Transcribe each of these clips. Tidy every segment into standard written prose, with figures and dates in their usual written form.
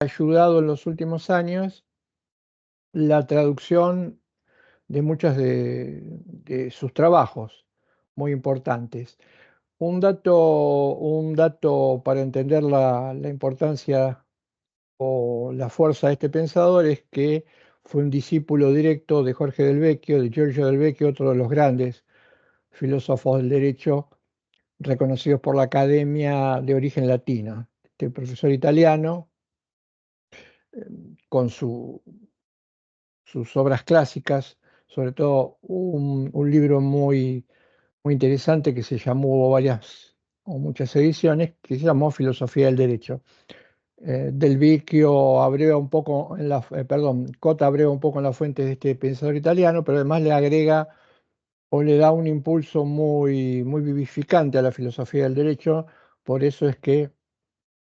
ayudado en los últimos años la traducción de muchos de sus trabajos muy importantes. Un dato para entender la importancia o la fuerza de este pensador es que fue un discípulo directo de Jorge Del Vecchio, de Giorgio Del Vecchio, otro de los grandes filósofos del derecho reconocidos por la Academia de origen latino. Este profesor italiano, con sus obras clásicas, sobre todo un libro muy interesante que se llamó, hubo varias o muchas ediciones, que se llamó Filosofía del Derecho. Del Vecchio abreva un poco Cota abreva un poco en las fuentes de este pensador italiano, pero además le agrega o le da un impulso muy vivificante a la filosofía del derecho. Por eso es que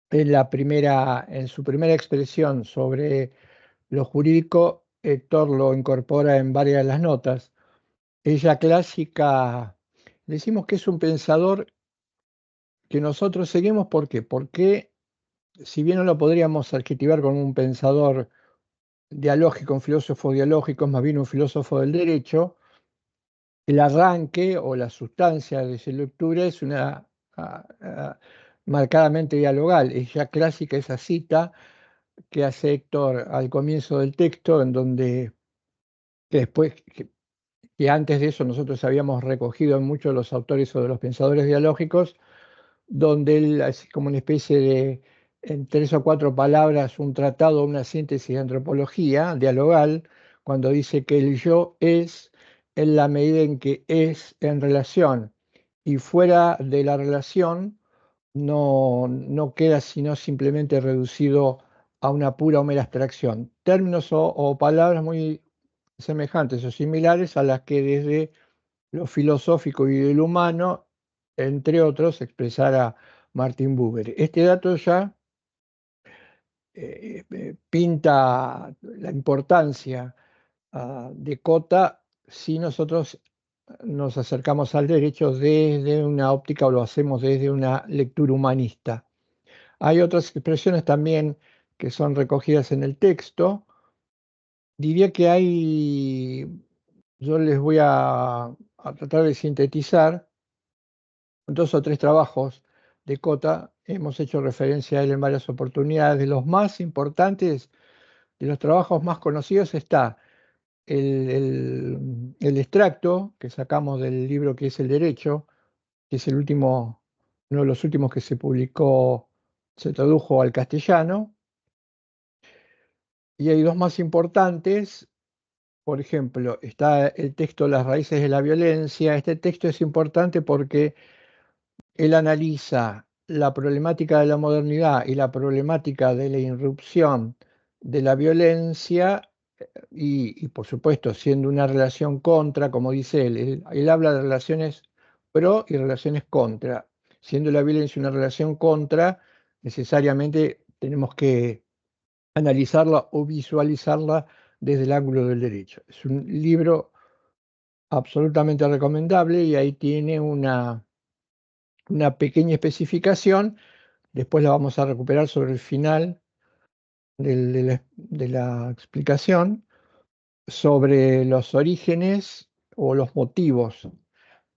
en su primera expresión sobre lo jurídico, Héctor lo incorpora en varias de las notas. Ella clásica, decimos que es un pensador que nosotros seguimos. ¿Por qué? Porque si bien no lo podríamos adjetivar como un pensador dialógico, un filósofo dialógico, es más bien un filósofo del derecho, el arranque o la sustancia de su lectura es una marcadamente dialogal. Es ya clásica esa cita que hace Héctor al comienzo del texto, en donde que después, que antes de eso nosotros habíamos recogido en muchos de los autores o de los pensadores dialógicos, donde él hace como una especie de, en 3 o 4 palabras, un tratado, una síntesis de antropología dialogal, cuando dice que el yo es en la medida en que es en relación, y fuera de la relación no queda sino simplemente reducido a una pura o mera abstracción. Términos o palabras muy semejantes o similares a las que desde lo filosófico y del humano, entre otros, expresara Martin Buber. Este dato ya pinta la importancia de Cota si nosotros nos acercamos al derecho desde una óptica o lo hacemos desde una lectura humanista. Hay otras expresiones también que son recogidas en el texto. Diría que yo les voy a tratar de sintetizar 2 o 3 trabajos de Cota. Hemos hecho referencia a él en varias oportunidades. De los más importantes, de los trabajos más conocidos, está el extracto que sacamos del libro que es El Derecho, que es uno de los últimos que se publicó, se tradujo al castellano. Y hay dos más importantes. Por ejemplo, está el texto Las raíces de la violencia. Este texto es importante porque él analiza la problemática de la modernidad y la problemática de la irrupción de la violencia por supuesto, siendo una relación contra, como dice él habla de relaciones pro y relaciones contra. Siendo la violencia una relación contra, necesariamente tenemos que analizarla o visualizarla desde el ángulo del derecho. Es un libro absolutamente recomendable y ahí tiene una pequeña especificación. Después la vamos a recuperar sobre el final de la explicación sobre los orígenes o los motivos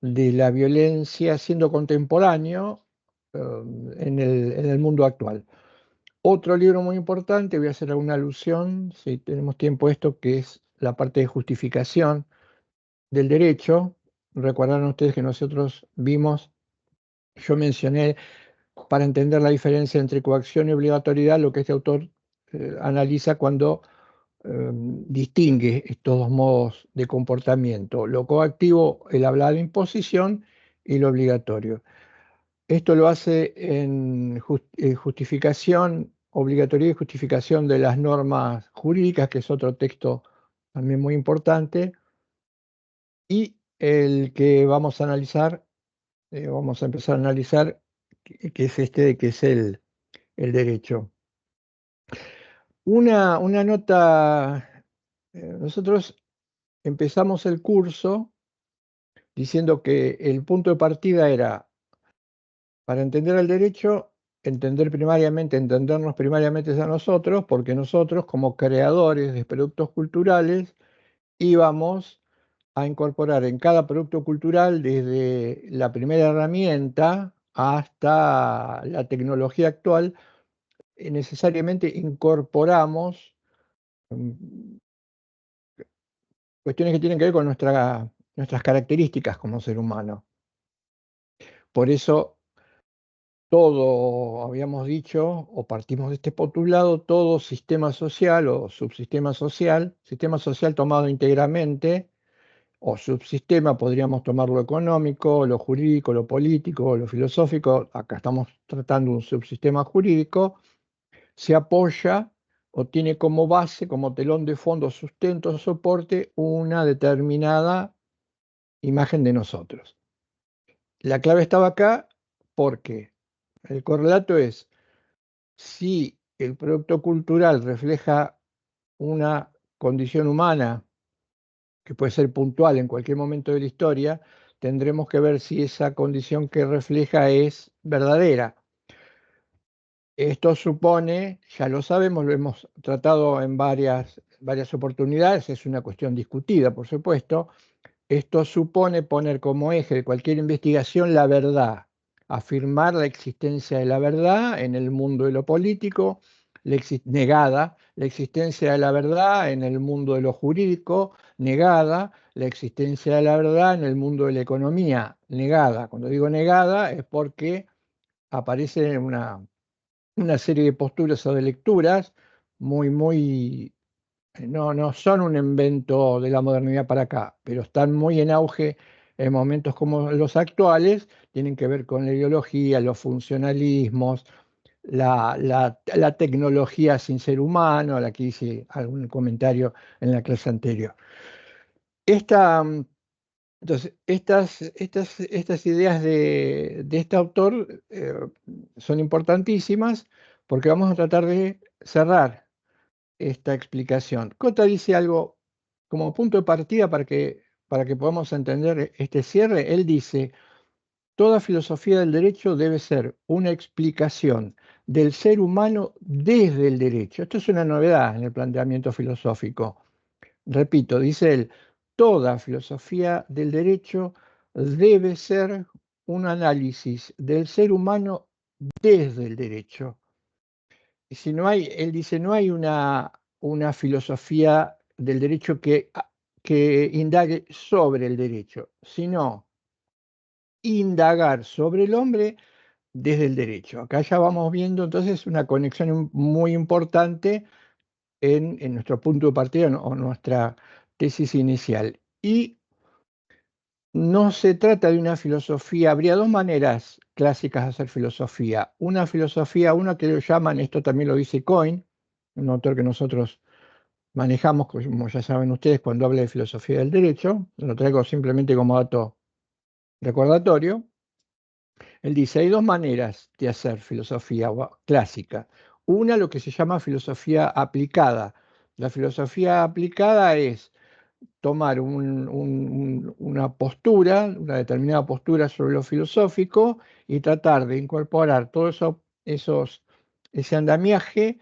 de la violencia siendo contemporáneo en el mundo actual. Otro libro muy importante, voy a hacer alguna alusión, si tenemos tiempo esto, que es la parte de justificación del derecho. Recordarán ustedes que nosotros yo mencioné, para entender la diferencia entre coacción y obligatoriedad, lo que este autor analiza cuando distingue estos dos modos de comportamiento: lo coactivo, el hablar de imposición, y lo obligatorio. Esto lo hace en justificación, obligatoriedad y justificación de las normas jurídicas, que es otro texto también muy importante, y el que vamos a analizar, vamos a empezar a analizar, que es que es el derecho. Una nota, nosotros empezamos el curso diciendo que el punto de partida era, para entender el derecho, entendernos primariamente a nosotros, porque nosotros, como creadores de productos culturales, íbamos a incorporar en cada producto cultural, desde la primera herramienta hasta la tecnología actual, necesariamente incorporamos mm, cuestiones que tienen que ver con nuestras características como ser humano. Por eso todo, habíamos dicho, o partimos de este postulado, todo sistema social o sistema social tomado íntegramente, o subsistema, podríamos tomar lo económico, lo jurídico, lo político, lo filosófico, acá estamos tratando un subsistema jurídico, se apoya o tiene como base, como telón de fondo, sustento, soporte, una determinada imagen de nosotros. La clave estaba acá porque el correlato es: si el producto cultural refleja una condición humana que puede ser puntual en cualquier momento de la historia, tendremos que ver si esa condición que refleja es verdadera. Esto supone, ya lo sabemos, lo hemos tratado en varias oportunidades, es una cuestión discutida, por supuesto. Esto supone poner como eje de cualquier investigación la verdad, afirmar la existencia de la verdad en el mundo de lo político, negada, la existencia de la verdad en el mundo de lo jurídico, negada, la existencia de la verdad en el mundo de la economía, negada. Cuando digo negada es porque aparece una serie de posturas o de lecturas muy, no son un invento de la modernidad para acá, pero están muy en auge en momentos como los actuales, tienen que ver con la ideología, los funcionalismos, la tecnología sin ser humano, a la que hice algún comentario en la clase anterior. Esta, entonces, estas ideas de este autor son importantísimas porque vamos a tratar de cerrar esta explicación. Cota dice algo como punto de partida para que podamos entender este cierre. Él dice: toda filosofía del derecho debe ser una explicación del ser humano desde el derecho. Esto es una novedad en el planteamiento filosófico. Repito, dice él: toda filosofía del derecho debe ser un análisis del ser humano desde el derecho. Y si no hay, él dice, no hay una filosofía del derecho que indague sobre el derecho, sino indagar sobre el hombre desde el derecho. Acá ya vamos viendo entonces una conexión muy importante en nuestro punto de partida o nuestra tesis inicial. Y no se trata de una filosofía, habría dos maneras clásicas de hacer filosofía. Una que lo llaman, esto también lo dice Coyne, un autor que nosotros manejamos, como ya saben ustedes, cuando habla de filosofía del derecho, lo traigo simplemente como dato recordatorio. Él dice: hay dos maneras de hacer filosofía clásica. Una, lo que se llama filosofía aplicada. La filosofía aplicada es tomar una postura, una determinada postura sobre lo filosófico y tratar de incorporar todo ese andamiaje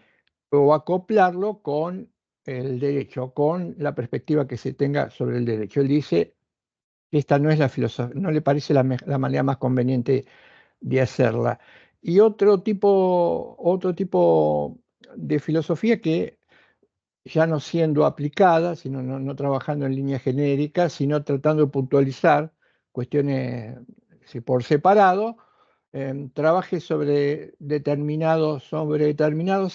o acoplarlo con el derecho, con la perspectiva que se tenga sobre el derecho. Él dice que esta no es la filosofía, no le parece la manera más conveniente de hacerla. Y otro tipo de filosofía que, ya no siendo aplicada, sino no trabajando en línea genérica, sino tratando de puntualizar cuestiones por separado, trabaje sobre determinados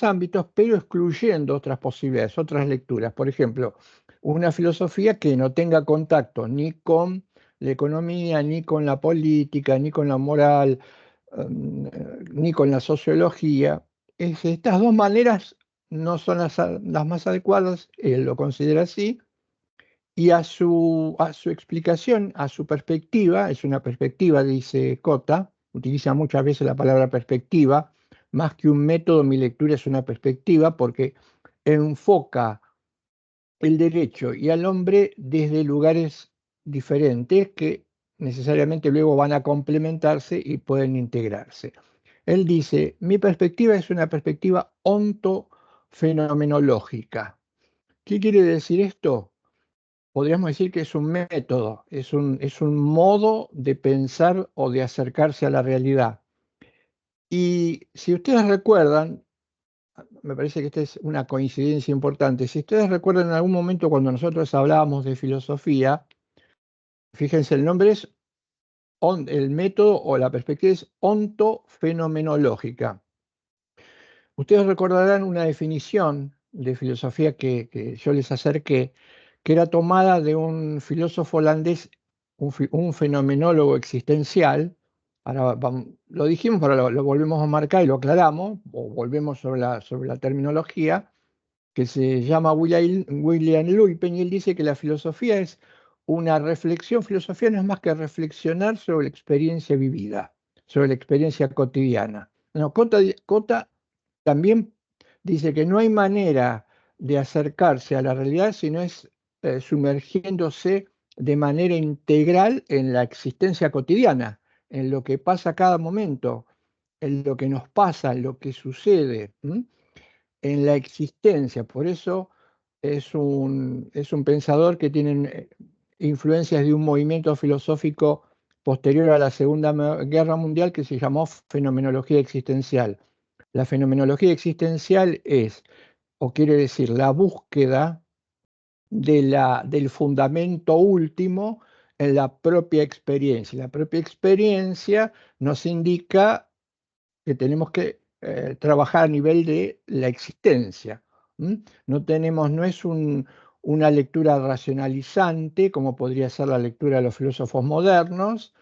ámbitos, pero excluyendo otras posibilidades, otras lecturas. Por ejemplo, una filosofía que no tenga contacto ni con la economía, ni con la política, ni con la moral, ni con la sociología. Estas dos maneras no son las más adecuadas, él lo considera así, y a su explicación, a su perspectiva, es una perspectiva, dice Cota, utiliza muchas veces la palabra perspectiva, más que un método, mi lectura es una perspectiva, porque enfoca el derecho y al hombre desde lugares diferentes que necesariamente luego van a complementarse y pueden integrarse. Él dice, mi perspectiva es una perspectiva ontofenomenológica. ¿Qué quiere decir esto? Podríamos decir que es un método, es un modo de pensar o de acercarse a la realidad. Y si ustedes recuerdan, me parece que esta es una coincidencia importante, si ustedes recuerdan en algún momento cuando nosotros hablábamos de filosofía, fíjense, el nombre es, el método o la perspectiva es ontofenomenológica. Ustedes recordarán una definición de filosofía que yo les acerqué, que era tomada de un filósofo holandés, un fenomenólogo existencial. Ahora lo dijimos, pero lo volvemos a marcar y lo aclaramos, o volvemos sobre la terminología, que se llama William Luypen, y él dice que la filosofía es una reflexión. Filosofía no es más que reflexionar sobre la experiencia vivida, sobre la experiencia cotidiana. No, Cota también dice que no hay manera de acercarse a la realidad si no es sumergiéndose de manera integral en la existencia cotidiana, en lo que pasa cada momento, en lo que nos pasa, en lo que sucede. En la existencia. Por eso es un pensador que tiene influencias de un movimiento filosófico posterior a la Segunda Guerra Mundial que se llamó fenomenología existencial. La fenomenología existencial es, o quiere decir, la búsqueda del fundamento último en la propia experiencia. La propia experiencia nos indica que tenemos que trabajar a nivel de la existencia. No tenemos, no es una lectura racionalizante, como podría ser la lectura de los filósofos modernos,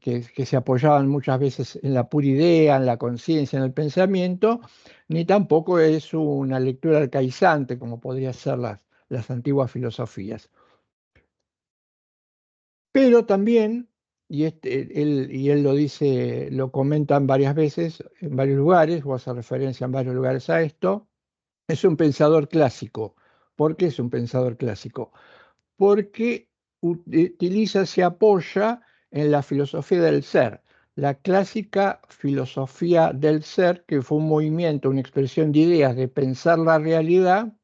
que se apoyaban muchas veces en la pura idea, en la conciencia, en el pensamiento, ni tampoco es una lectura arcaizante, como podría ser las antiguas filosofías. Pero también, y él lo dice, lo comentan varias veces en varios lugares, o hace referencia en varios lugares a esto, es un pensador clásico. ¿Por qué es un pensador clásico? Porque utiliza, se apoya en la filosofía del ser, la clásica filosofía del ser, que fue un movimiento, una expresión de ideas de pensar la realidad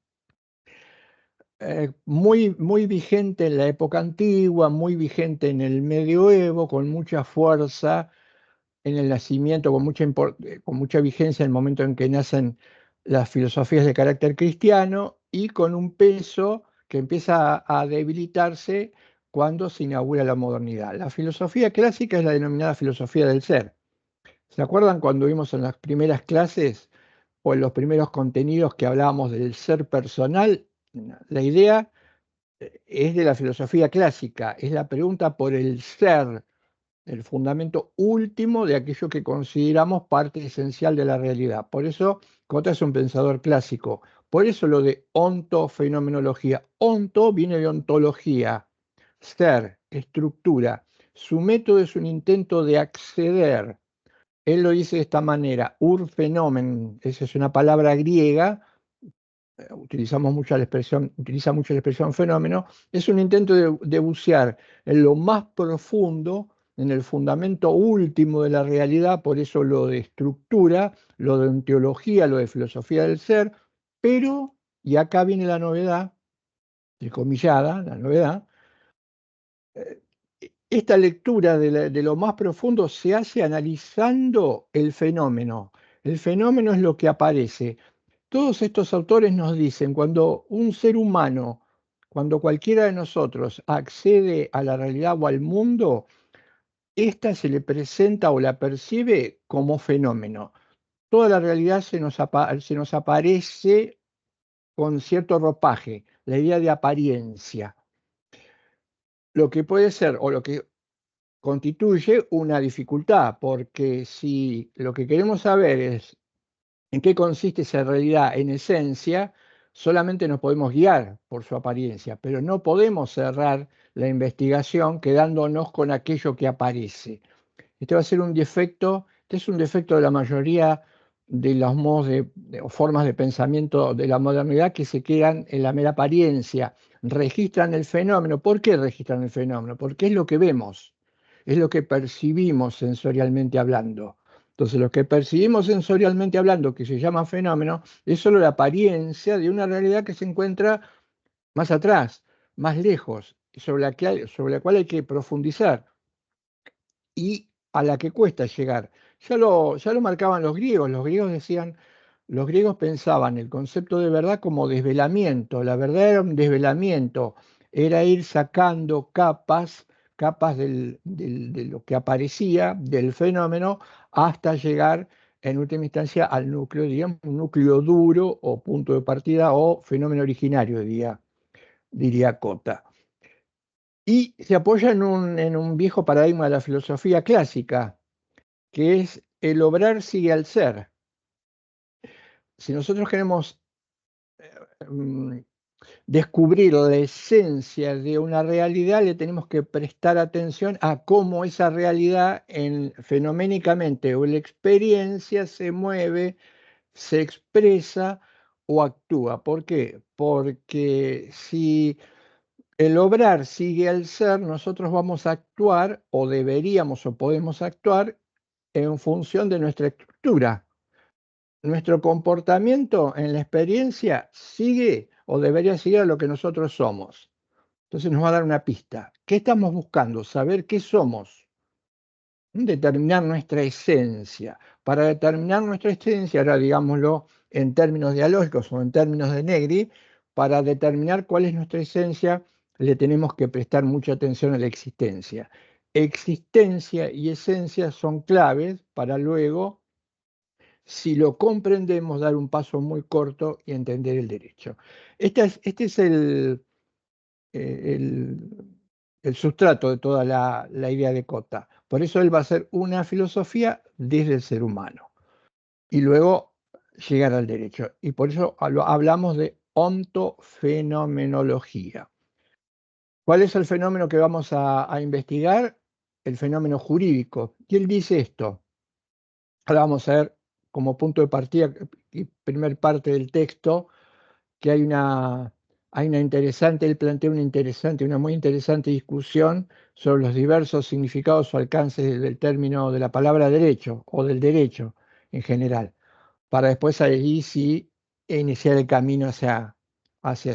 muy vigente en la época antigua, muy vigente en el medioevo, con mucha fuerza en el nacimiento, con mucha vigencia en el momento en que nacen las filosofías de carácter cristiano y con un peso que empieza a debilitarse cuando se inaugura la modernidad. La filosofía clásica es la denominada filosofía del ser. ¿Se acuerdan cuando vimos en las primeras clases o en los primeros contenidos que hablábamos del ser personal? La idea es de la filosofía clásica, es la pregunta por el ser, el fundamento último de aquello que consideramos parte esencial de la realidad. Por eso Cota es un pensador clásico. Por eso lo de ontofenomenología. Onto viene de ontología, ser, estructura. Su método es un intento de acceder. Él lo dice de esta manera, urfenomen, esa es una palabra griega, utiliza mucho la expresión fenómeno, es un intento de bucear en lo más profundo, en el fundamento último de la realidad, por eso lo de estructura, lo de ontología, lo de filosofía del ser, pero, y acá viene la novedad, entrecomillada, la novedad, eh, esta lectura de lo más profundo se hace analizando el fenómeno. El fenómeno es lo que aparece. Todos estos autores nos dicen, cuando un ser humano, cuando cualquiera de nosotros accede a la realidad o al mundo, ésta se le presenta o la percibe como fenómeno. Toda la realidad se nos aparece con cierto ropaje, la idea de apariencia. Lo que puede ser o lo que constituye una dificultad, porque si lo que queremos saber es en qué consiste esa realidad en esencia, solamente nos podemos guiar por su apariencia, pero no podemos cerrar la investigación quedándonos con aquello que aparece. Este va a ser un defecto, este es un defecto de la mayoría de los modos o formas de pensamiento de la modernidad que se quedan en la mera apariencia, registran el fenómeno. ¿Por qué registran el fenómeno? Porque es lo que vemos, es lo que percibimos sensorialmente hablando. Entonces, lo que percibimos sensorialmente hablando, que se llama fenómeno, es solo la apariencia de una realidad que se encuentra más atrás, más lejos, sobre la cual hay que profundizar y a la que cuesta llegar. Ya lo marcaban los griegos decían, los griegos pensaban el concepto de verdad como desvelamiento, la verdad era un desvelamiento, era ir sacando capas, capas de lo que aparecía, del fenómeno, hasta llegar en última instancia al núcleo, digamos, un núcleo duro o punto de partida o fenómeno originario, diría Cota. Y se apoya en un viejo paradigma de la filosofía clásica, que es el obrar sigue al ser. Si nosotros queremos mm, descubrir la esencia de una realidad, le tenemos que prestar atención a cómo esa realidad fenoménicamente o en la experiencia se mueve, se expresa o actúa. ¿Por qué? Porque si el obrar sigue al ser, nosotros vamos a actuar o deberíamos o podemos actuar en función de nuestra estructura. Nuestro comportamiento en la experiencia sigue o debería seguir a lo que nosotros somos. Entonces nos va a dar una pista. ¿Qué estamos buscando? Saber qué somos. Determinar nuestra esencia. Para determinar nuestra esencia, ahora digámoslo en términos dialógicos o en términos de Negri, para determinar cuál es nuestra esencia, le tenemos que prestar mucha atención a la existencia. Existencia y esencia son claves para luego, si lo comprendemos, dar un paso muy corto y entender el derecho. Este es el, el sustrato de toda la idea de Cota. Por eso él va a ser una filosofía desde el ser humano y luego llegar al derecho. Y por eso hablamos de ontofenomenología. ¿Cuál es el fenómeno que vamos a investigar? El fenómeno jurídico. Y él dice esto. Ahora vamos a ver como punto de partida y primer parte del texto que hay una interesante, él plantea una muy interesante discusión sobre los diversos significados o alcances del término de la palabra derecho o del derecho en general, para después ahí sí iniciar el camino hacia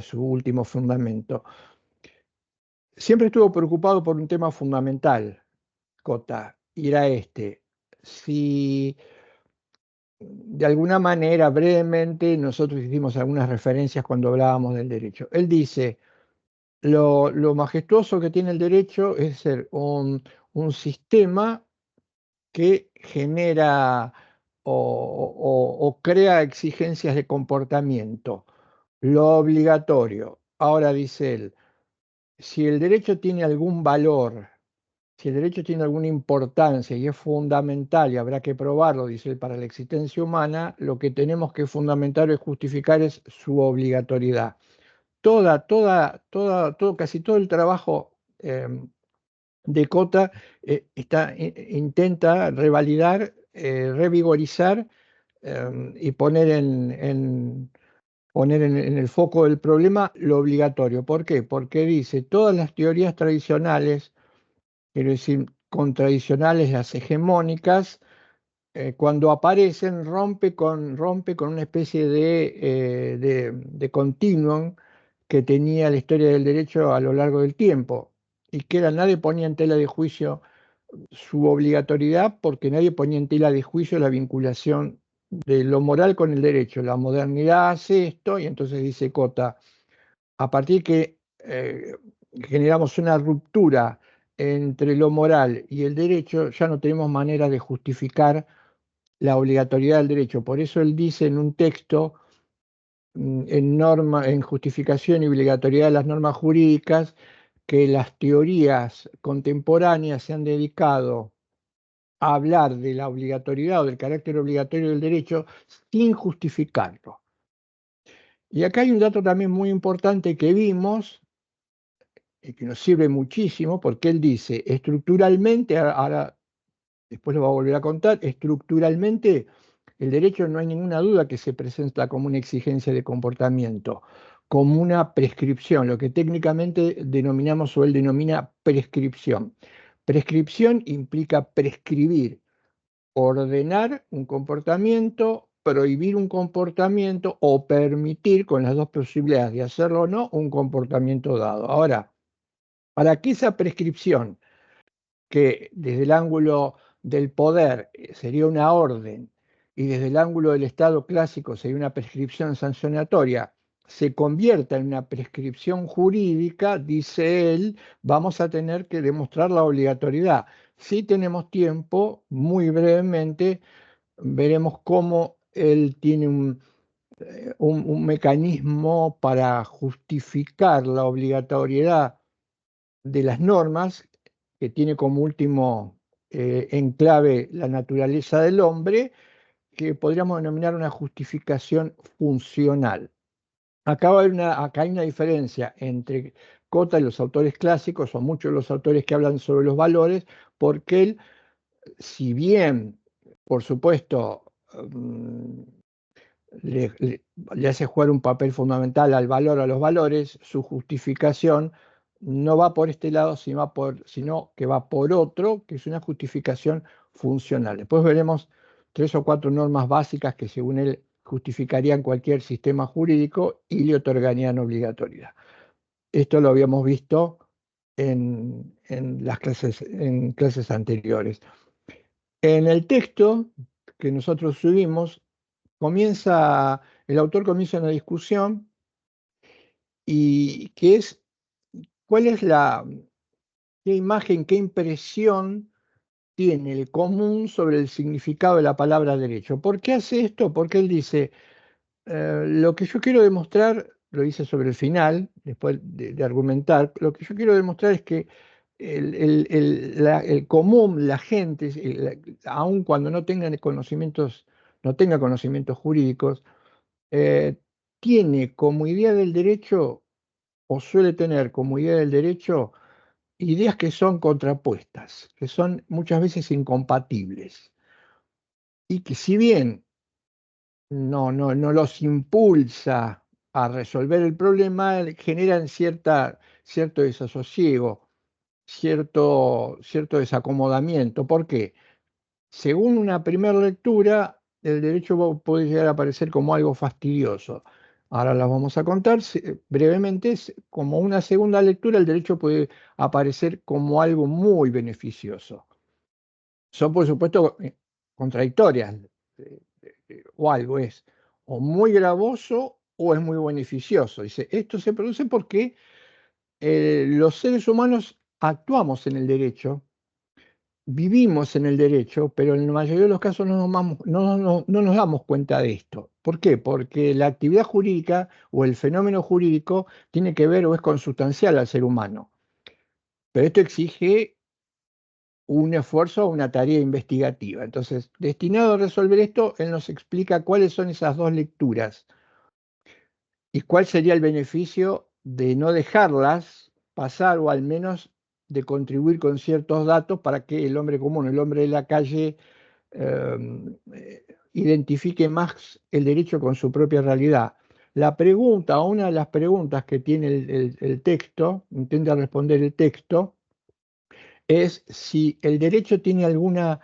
su último fundamento. Siempre estuvo preocupado por un tema fundamental, Cota, y era este. Si de alguna manera, brevemente, nosotros hicimos algunas referencias cuando hablábamos del derecho. Él dice, lo majestuoso que tiene el derecho es ser un sistema que genera o crea exigencias de comportamiento, lo obligatorio. Ahora dice él, si el derecho tiene algún valor, si el derecho tiene alguna importancia y es fundamental y habrá que probarlo, dice él, para la existencia humana, lo que tenemos que fundamentar o justificar es su obligatoriedad. Casi todo el trabajo de Cota intenta revalidar, revigorizar y poner en el foco del problema lo obligatorio. ¿Por qué? Porque dice, todas las teorías tradicionales, quiero decir, contradiccionales, las hegemónicas, cuando aparecen rompe con una especie de continuum que tenía la historia del derecho a lo largo del tiempo y que nadie ponía en tela de juicio su obligatoriedad porque nadie ponía en tela de juicio la vinculación de lo moral con el derecho. La modernidad hace esto y entonces dice Cota, a partir que generamos una ruptura entre lo moral y el derecho, ya no tenemos manera de justificar la obligatoriedad del derecho. Por eso él dice en un texto, en justificación y obligatoriedad de las normas jurídicas, que las teorías contemporáneas se han dedicado a hablar de la obligatoriedad o del carácter obligatorio del derecho sin justificarlo. Y acá hay un dato también muy importante que vimos y que nos sirve muchísimo porque él dice, estructuralmente, ahora después lo va a volver a contar, estructuralmente el derecho no hay ninguna duda que se presenta como una exigencia de comportamiento, como una prescripción, lo que técnicamente denominamos o él denomina prescripción. Prescripción implica prescribir, ordenar un comportamiento, prohibir un comportamiento o permitir, con las dos posibilidades de hacerlo o no, un comportamiento dado. Ahora, para que esa prescripción, que desde el ángulo del poder sería una orden y desde el ángulo del Estado clásico sería una prescripción sancionatoria, se convierta en una prescripción jurídica, dice él, vamos a tener que demostrar la obligatoriedad. Si tenemos tiempo, muy brevemente, veremos cómo él tiene un mecanismo para justificar la obligatoriedad de las normas, que tiene como último enclave la naturaleza del hombre, que podríamos denominar una justificación funcional. Acá hay una diferencia entre Cota y los autores clásicos, o muchos de los autores que hablan sobre los valores, porque él, si bien, por supuesto, le hace jugar un papel fundamental al valor, a los valores, su justificación no va por este lado, sino que va por otro, que es una justificación funcional. Después veremos 3 o 4 normas básicas que según él justificarían cualquier sistema jurídico y le otorgarían obligatoriedad. Esto lo habíamos visto en clases anteriores. En el texto que nosotros subimos, el autor comienza una discusión y que es cuál es qué imagen, qué impresión tiene el común sobre el significado de la palabra derecho. ¿Por qué hace esto? Porque él dice, lo que yo quiero demostrar, lo dice sobre el final, después de argumentar, lo que yo quiero demostrar es que el común, la gente, aun cuando no tenga conocimientos jurídicos, eh, tiene como idea del derecho, o suele tener como idea del derecho, ideas que son contrapuestas, que son muchas veces incompatibles, y que si bien no los impulsa a resolver el problema, generan cierto desasosiego, cierto desacomodamiento. ¿Por qué? Según una primera lectura, el derecho puede llegar a parecer como algo fastidioso. Ahora las vamos a contar brevemente. Como una segunda lectura, el derecho puede aparecer como algo muy beneficioso. Son, por supuesto, contradictorias, o algo es o muy gravoso o es muy beneficioso. Dice, esto se produce porque los seres humanos actuamos en el derecho, vivimos en el derecho, pero en la mayoría de los casos no nos damos cuenta de esto. ¿Por qué? Porque la actividad jurídica o el fenómeno jurídico tiene que ver o es consustancial al ser humano. Pero esto exige un esfuerzo o una tarea investigativa. Entonces, destinado a resolver esto, él nos explica cuáles son esas dos lecturas y cuál sería el beneficio de no dejarlas pasar, o al menos de contribuir con ciertos datos para que el hombre común, el hombre de la calle, identifique más el derecho con su propia realidad. Una de las preguntas que tiene el texto, intenta responder el texto, es si el derecho tiene alguna,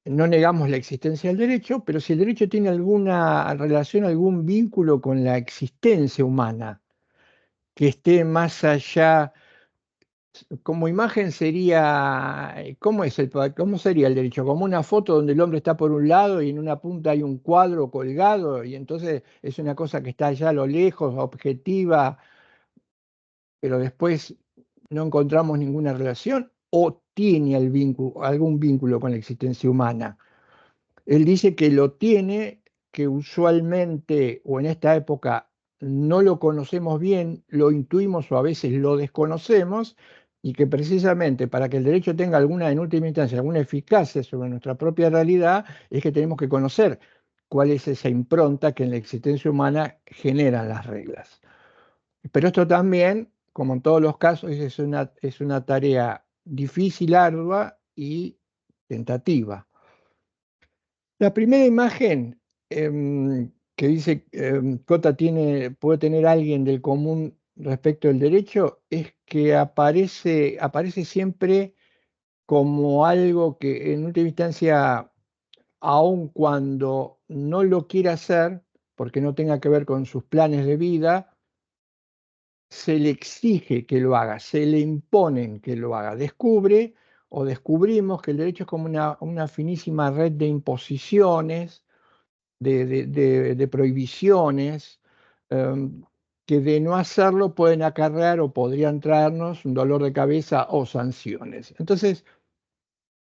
no negamos la existencia del derecho, pero si el derecho tiene alguna relación, algún vínculo con la existencia humana, que esté más allá. Como imagen sería, ¿cómo sería el derecho? Como una foto donde el hombre está por un lado y en una punta hay un cuadro colgado, y entonces es una cosa que está allá a lo lejos, objetiva, pero después no encontramos ninguna relación, o tiene algún vínculo con la existencia humana. Él dice que lo tiene, que usualmente o en esta época no lo conocemos bien, lo intuimos o a veces lo desconocemos, y que precisamente para que el derecho tenga alguna, en última instancia, alguna eficacia sobre nuestra propia realidad, es que tenemos que conocer cuál es esa impronta que en la existencia humana generan las reglas. Pero esto también, como en todos los casos, es una tarea difícil, ardua y tentativa. La primera imagen, que dice, Cota puede tener alguien del común respecto del derecho, es que aparece siempre como algo que en última instancia aun cuando no lo quiera hacer, porque no tenga que ver con sus planes de vida, se le exige que lo haga, se le imponen que lo haga. Descubre o descubrimos que el derecho es como una finísima red de imposiciones, de prohibiciones, que de no hacerlo pueden acarrear o podrían traernos un dolor de cabeza o sanciones. Entonces,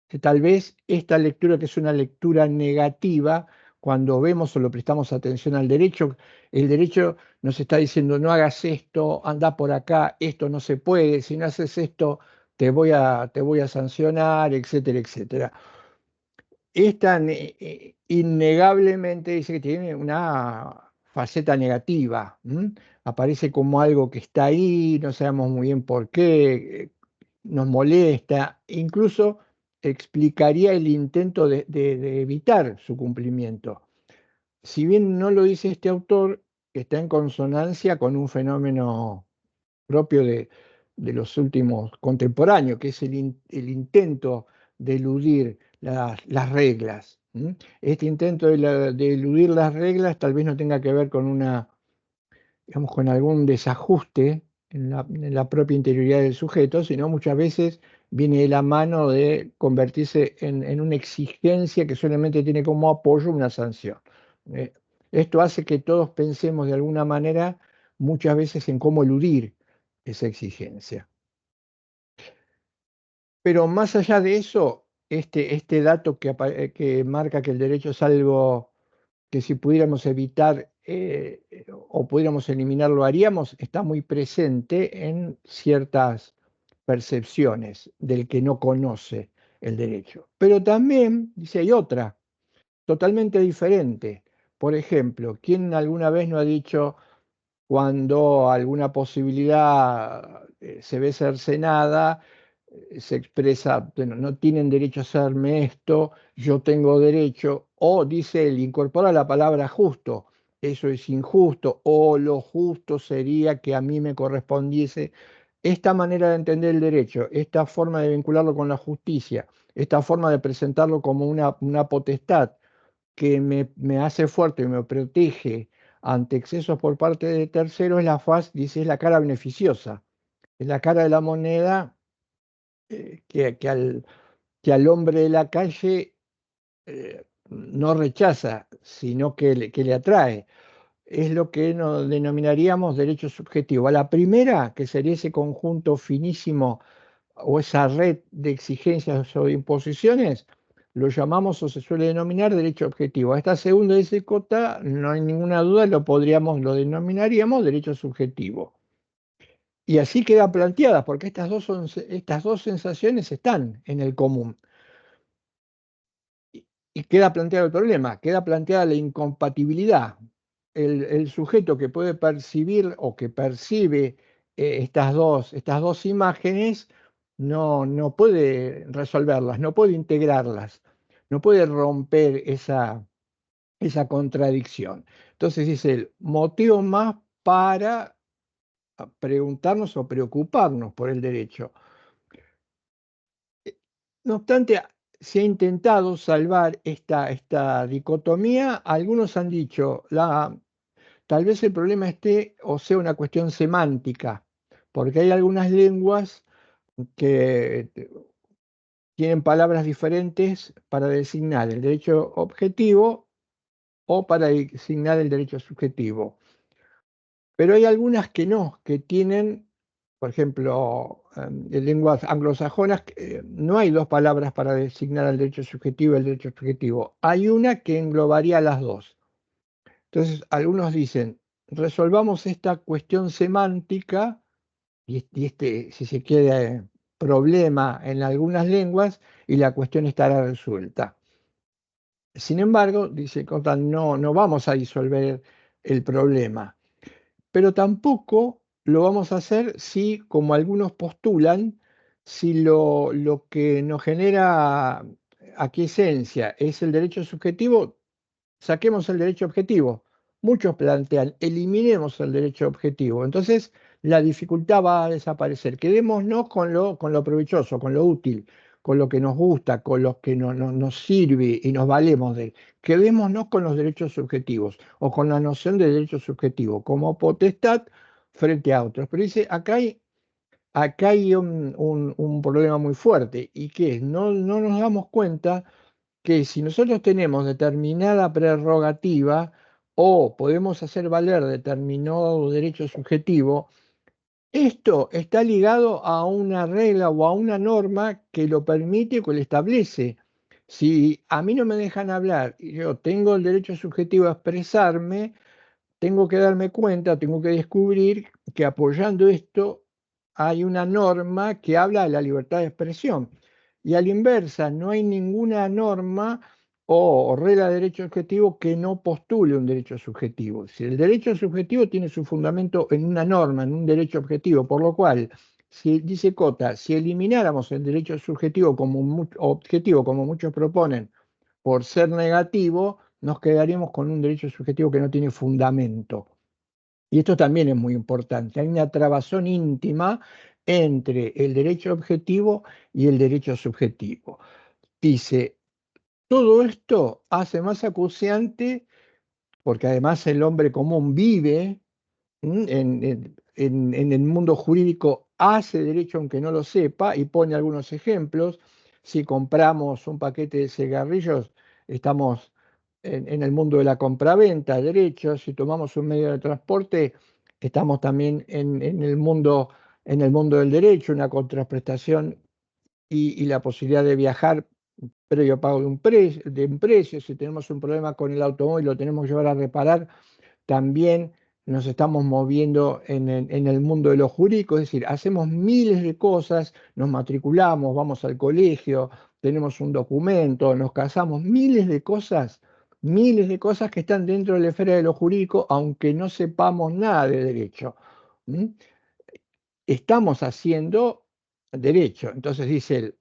que tal vez esta lectura, que es una lectura negativa, cuando vemos o lo prestamos atención al derecho, el derecho nos está diciendo no hagas esto, anda por acá, esto no se puede, si no haces esto te voy a sancionar, etcétera, etcétera. Esta innegablemente dice que tiene una faceta negativa, ¿m? Aparece como algo que está ahí, no sabemos muy bien por qué, nos molesta, incluso explicaría el intento de evitar su cumplimiento. Si bien no lo dice este autor, está en consonancia con un fenómeno propio de los últimos contemporáneos, que es el intento de eludir las reglas. Este intento de eludir las reglas tal vez no tenga que ver con digamos, con algún desajuste en la propia interioridad del sujeto, sino muchas veces viene de la mano de convertirse en una exigencia que solamente tiene como apoyo una sanción. Eh, Esto hace que todos pensemos de alguna manera muchas veces en cómo eludir esa exigencia. Pero más allá de eso, este dato que marca que el derecho es algo que si pudiéramos evitar o pudiéramos eliminar lo haríamos, está muy presente en ciertas percepciones del que no conoce el derecho. Pero también, dice, hay otra, totalmente diferente. Por ejemplo, ¿quién alguna vez no ha dicho cuando alguna posibilidad se ve cercenada, se expresa, bueno, no tienen derecho a hacerme esto, yo tengo derecho, o dice él, incorpora la palabra justo, eso es injusto, o lo justo sería que a mí me correspondiese. Esta manera de entender el derecho, esta forma de vincularlo con la justicia, esta forma de presentarlo como una potestad que me hace fuerte y me protege ante excesos por parte de terceros, es la faz, dice, es la cara beneficiosa, es la cara de la moneda que al hombre de la calle no rechaza, sino que le atrae. Es lo que nos denominaríamos derecho subjetivo. A la primera, que sería ese conjunto finísimo o esa red de exigencias o de imposiciones, lo llamamos o se suele denominar derecho objetivo. A esta segunda dice Cota, no hay ninguna duda, lo denominaríamos derecho subjetivo. Y así queda planteada, porque estas dos sensaciones están en el común. Y queda planteado el problema, queda planteada la incompatibilidad. El sujeto que puede percibir o que percibe estas dos imágenes no puede resolverlas, no puede integrarlas, no puede romper esa contradicción. Entonces dice el motivo más para preguntarnos o preocuparnos por el derecho. No obstante, se ha intentado salvar esta dicotomía. Algunos han dicho, tal vez el problema esté o sea una cuestión semántica, porque hay algunas lenguas que tienen palabras diferentes para designar el derecho objetivo o para designar el derecho subjetivo. Pero hay algunas que no, que tienen, por ejemplo, en lenguas anglosajonas, no hay dos palabras para designar al derecho subjetivo y el derecho subjetivo. Hay una que englobaría las dos. Entonces, algunos dicen, resolvamos esta cuestión semántica y este, si se quiere, problema en algunas lenguas y la cuestión estará resuelta. Sin embargo, dice Contan, no vamos a disolver el problema. Pero tampoco lo vamos a hacer si, como algunos postulan, si lo que nos genera aquiescencia es el derecho subjetivo, saquemos el derecho objetivo. Muchos plantean, eliminemos el derecho objetivo. Entonces, la dificultad va a desaparecer. Quedémonos con lo provechoso, con lo útil, con lo que nos gusta, con lo que nos sirve y nos valemos de él. Quedémonos con los derechos subjetivos o con la noción de derecho subjetivo como potestad frente a otros. Pero dice, acá hay un problema muy fuerte y que es, no nos damos cuenta que si nosotros tenemos determinada prerrogativa o podemos hacer valer determinado derecho subjetivo, esto está ligado a una regla o a una norma que lo permite o que lo establece. Si a mí no me dejan hablar y yo tengo el derecho subjetivo a expresarme, tengo que darme cuenta, tengo que descubrir que apoyando esto hay una norma que habla de la libertad de expresión. Y a la inversa, no hay ninguna norma o regla de derecho subjetivo que no postule un derecho subjetivo. Si el derecho subjetivo tiene su fundamento en una norma, en un derecho objetivo, por lo cual, si dice Cota, si elimináramos el derecho subjetivo como objetivo, como muchos proponen, por ser negativo, nos quedaríamos con un derecho subjetivo que no tiene fundamento. Y esto también es muy importante. Hay una trabazón íntima entre el derecho objetivo y el derecho subjetivo. Dice, todo esto hace más acuciante, porque además el hombre común vive en el mundo jurídico, hace derecho aunque no lo sepa, y pone algunos ejemplos. Si compramos un paquete de cigarrillos, estamos en el mundo de la compraventa, derecho. Si tomamos un medio de transporte, estamos también en el mundo del derecho, una contraprestación y la posibilidad de viajar previo pago de un precio. Si tenemos un problema con el automóvil, lo tenemos que llevar a reparar, también nos estamos moviendo en el mundo de lo jurídico, es decir, hacemos miles de cosas, nos matriculamos, vamos al colegio, tenemos un documento, nos casamos, miles de cosas que están dentro de la esfera de lo jurídico, aunque no sepamos nada de derecho. ¿Mm? Estamos haciendo derecho. Entonces dice él,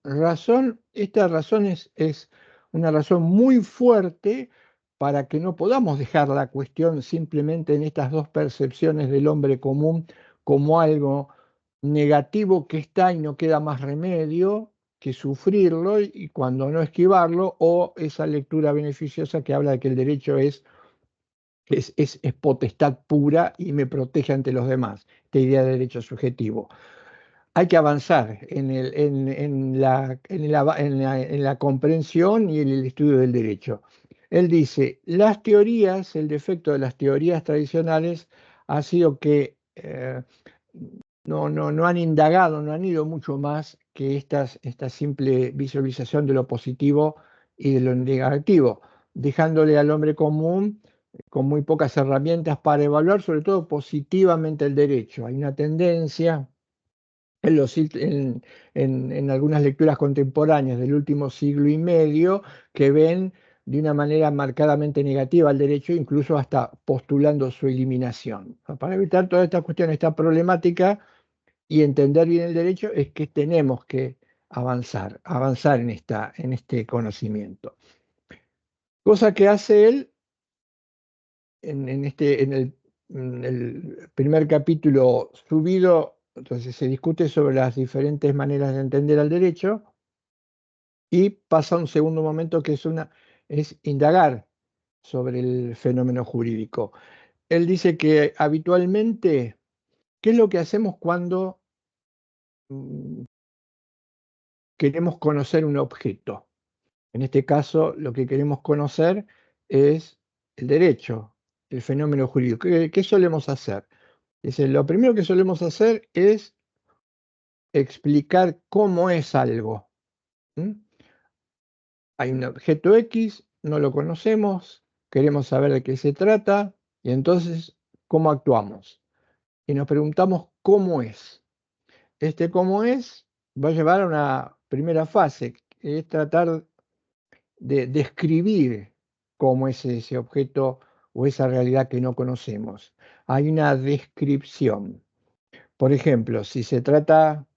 esta razón es una razón muy fuerte para que no podamos dejar la cuestión simplemente en estas dos percepciones del hombre común como algo negativo que está y no queda más remedio que sufrirlo y cuando no esquivarlo, o esa lectura beneficiosa que habla de que el derecho es potestad pura y me protege ante los demás, esta idea de derecho subjetivo. Hay que avanzar en la comprensión y en el estudio del derecho. Él dice, el defecto de las teorías tradicionales ha sido que no han indagado, no han ido mucho más que esta simple visualización de lo positivo y de lo negativo, dejándole al hombre común con muy pocas herramientas para evaluar, sobre todo positivamente, el derecho. Hay una tendencia en algunas lecturas contemporáneas del último siglo y medio que ven de una manera marcadamente negativa al derecho, incluso hasta postulando su eliminación. Para evitar toda esta cuestión, esta problemática y entender bien el derecho, es que tenemos que avanzar en este conocimiento. Cosa que hace él en el primer capítulo subido. Entonces se discute sobre las diferentes maneras de entender al derecho y pasa a un segundo momento que es indagar sobre el fenómeno jurídico. Él dice que habitualmente, ¿qué es lo que hacemos cuando mm, queremos conocer un objeto? En este caso, lo que queremos conocer es el derecho, el fenómeno jurídico. ¿Qué solemos hacer? Dice, lo primero que solemos hacer es explicar cómo es algo. ¿Mm? Hay un objeto X, no lo conocemos, queremos saber de qué se trata y entonces, ¿cómo actuamos? Y nos preguntamos cómo es. Este cómo es va a llevar a una primera fase, que es tratar de describir cómo es ese objeto o esa realidad que no conocemos. Hay una descripción. Por ejemplo, si se trata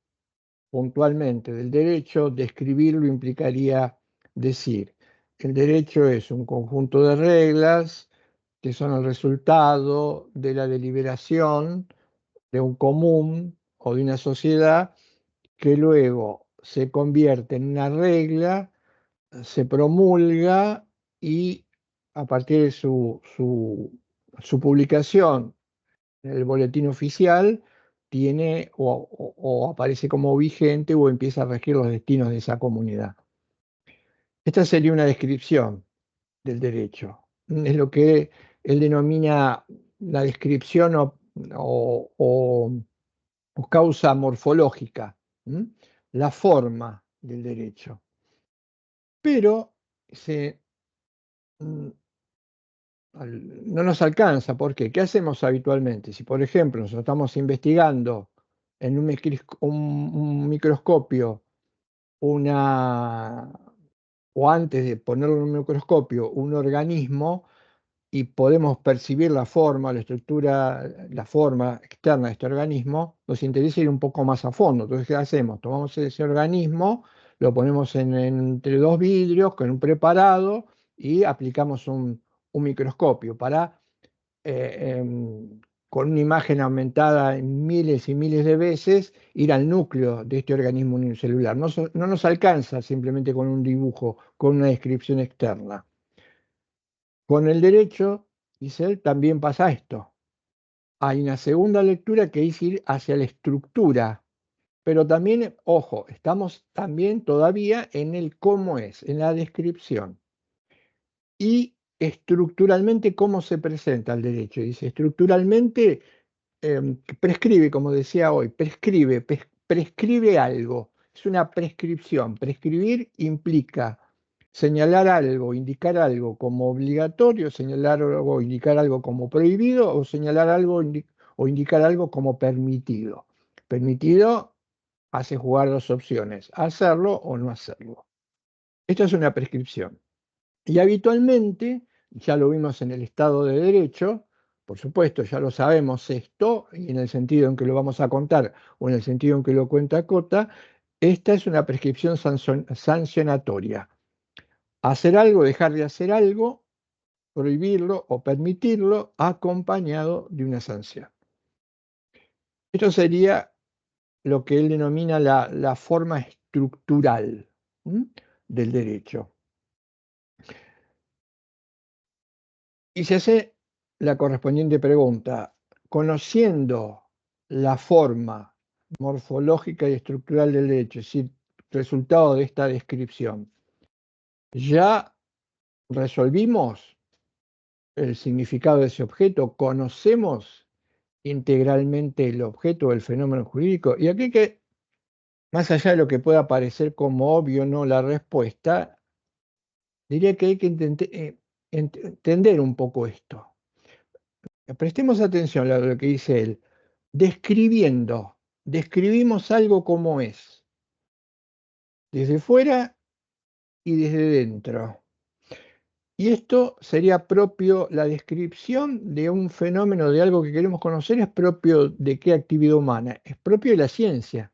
puntualmente del derecho, describirlo implicaría decir, el derecho es un conjunto de reglas que son el resultado de la deliberación de un común o de una sociedad que luego se convierte en una regla, se promulga y a partir de su publicación en el boletín oficial tiene o aparece como vigente o empieza a regir los destinos de esa comunidad. Esta sería una descripción del derecho. Es lo que él denomina la descripción o causa morfológica, ¿m? La forma del derecho. Pero mm, no nos alcanza. ¿Por qué? ¿Qué hacemos habitualmente? Si, por ejemplo, nosotros estamos investigando en un microscopio una, o antes de ponerlo en un microscopio, un organismo, y podemos percibir la forma, la estructura, la forma externa de este organismo, nos interesa ir un poco más a fondo. Entonces, ¿qué hacemos? Tomamos ese organismo, lo ponemos entre dos vidrios con un preparado y aplicamos un microscopio para, con una imagen aumentada en miles y miles de veces, ir al núcleo de este organismo unicelular. No nos alcanza simplemente con un dibujo, con una descripción externa. Con el derecho, dice él, también pasa esto. Hay una segunda lectura que es ir hacia la estructura, pero también, ojo, estamos también todavía en el cómo es, en la descripción. Y estructuralmente, ¿cómo se presenta el derecho? Dice, estructuralmente prescribe, como decía hoy, prescribe algo. Es una prescripción. Prescribir implica señalar algo, indicar algo como obligatorio, señalar algo, indicar algo como prohibido o señalar algo o indicar algo como permitido. Permitido hace jugar dos opciones, hacerlo o no hacerlo. Esto es una prescripción. Y habitualmente, ya lo vimos en el Estado de Derecho, por supuesto, ya lo sabemos esto, y en el sentido en que lo vamos a contar o en el sentido en que lo cuenta Cota, esta es una prescripción sancionatoria. Hacer algo, dejar de hacer algo, prohibirlo o permitirlo acompañado de una sanción. Esto sería lo que él denomina la forma estructural, ¿m?, del derecho. Y se hace la correspondiente pregunta, conociendo la forma morfológica y estructural del derecho, es decir, resultado de esta descripción, ¿ya resolvimos el significado de ese objeto? ¿Conocemos integralmente el objeto o el fenómeno jurídico? Y aquí que, más allá de lo que pueda parecer como obvio no la respuesta, diría que hay que entender un poco esto. Prestemos atención a lo que dice él. Describimos algo como es, desde fuera y desde dentro. Y esto sería propio, la descripción de un fenómeno, de algo que queremos conocer, es propio de qué actividad humana, es propio de la ciencia.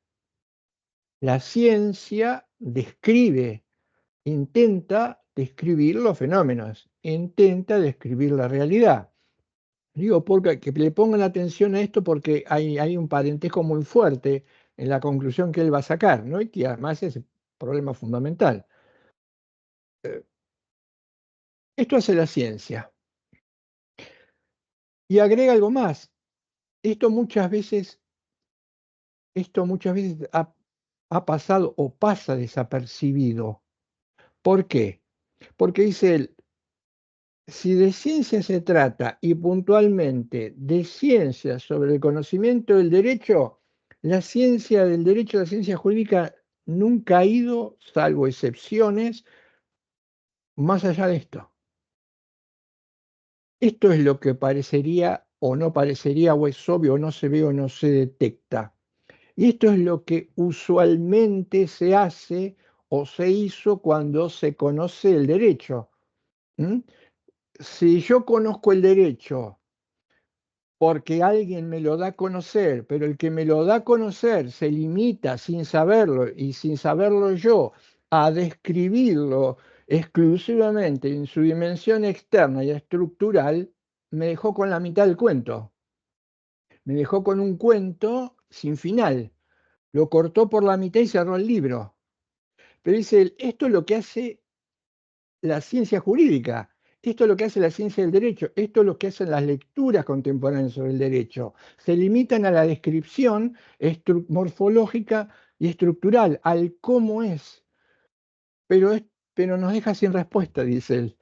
La ciencia describe, intenta describir los fenómenos, intenta describir la realidad. Digo, porque que le pongan atención a esto porque hay un parentesco muy fuerte en la conclusión que él va a sacar, ¿no? Y que además es el problema fundamental. Eh, Esto hace la ciencia. Y agrega algo más. Esto muchas veces, ha pasado o pasa desapercibido. ¿Por qué? Porque dice él, si de ciencia se trata y puntualmente de ciencia sobre el conocimiento del derecho, la ciencia del derecho, la ciencia jurídica nunca ha ido, salvo excepciones, más allá de esto. Esto es lo que parecería o no parecería, o es obvio, o no se ve o no se detecta. Y esto es lo que usualmente se hace o se hizo cuando se conoce el derecho. ¿M? Si yo conozco el derecho porque alguien me lo da a conocer, pero el que me lo da a conocer se limita sin saberlo y sin saberlo yo a describirlo exclusivamente en su dimensión externa y estructural, me dejó con la mitad del cuento. Me dejó con un cuento sin final. Lo cortó por la mitad y cerró el libro. Pero dice él, esto es lo que hace la ciencia jurídica, esto es lo que hace la ciencia del derecho, esto es lo que hacen las lecturas contemporáneas sobre el derecho. Se limitan a la descripción morfológica y estructural, al cómo es, pero, pero nos deja sin respuesta, dice él.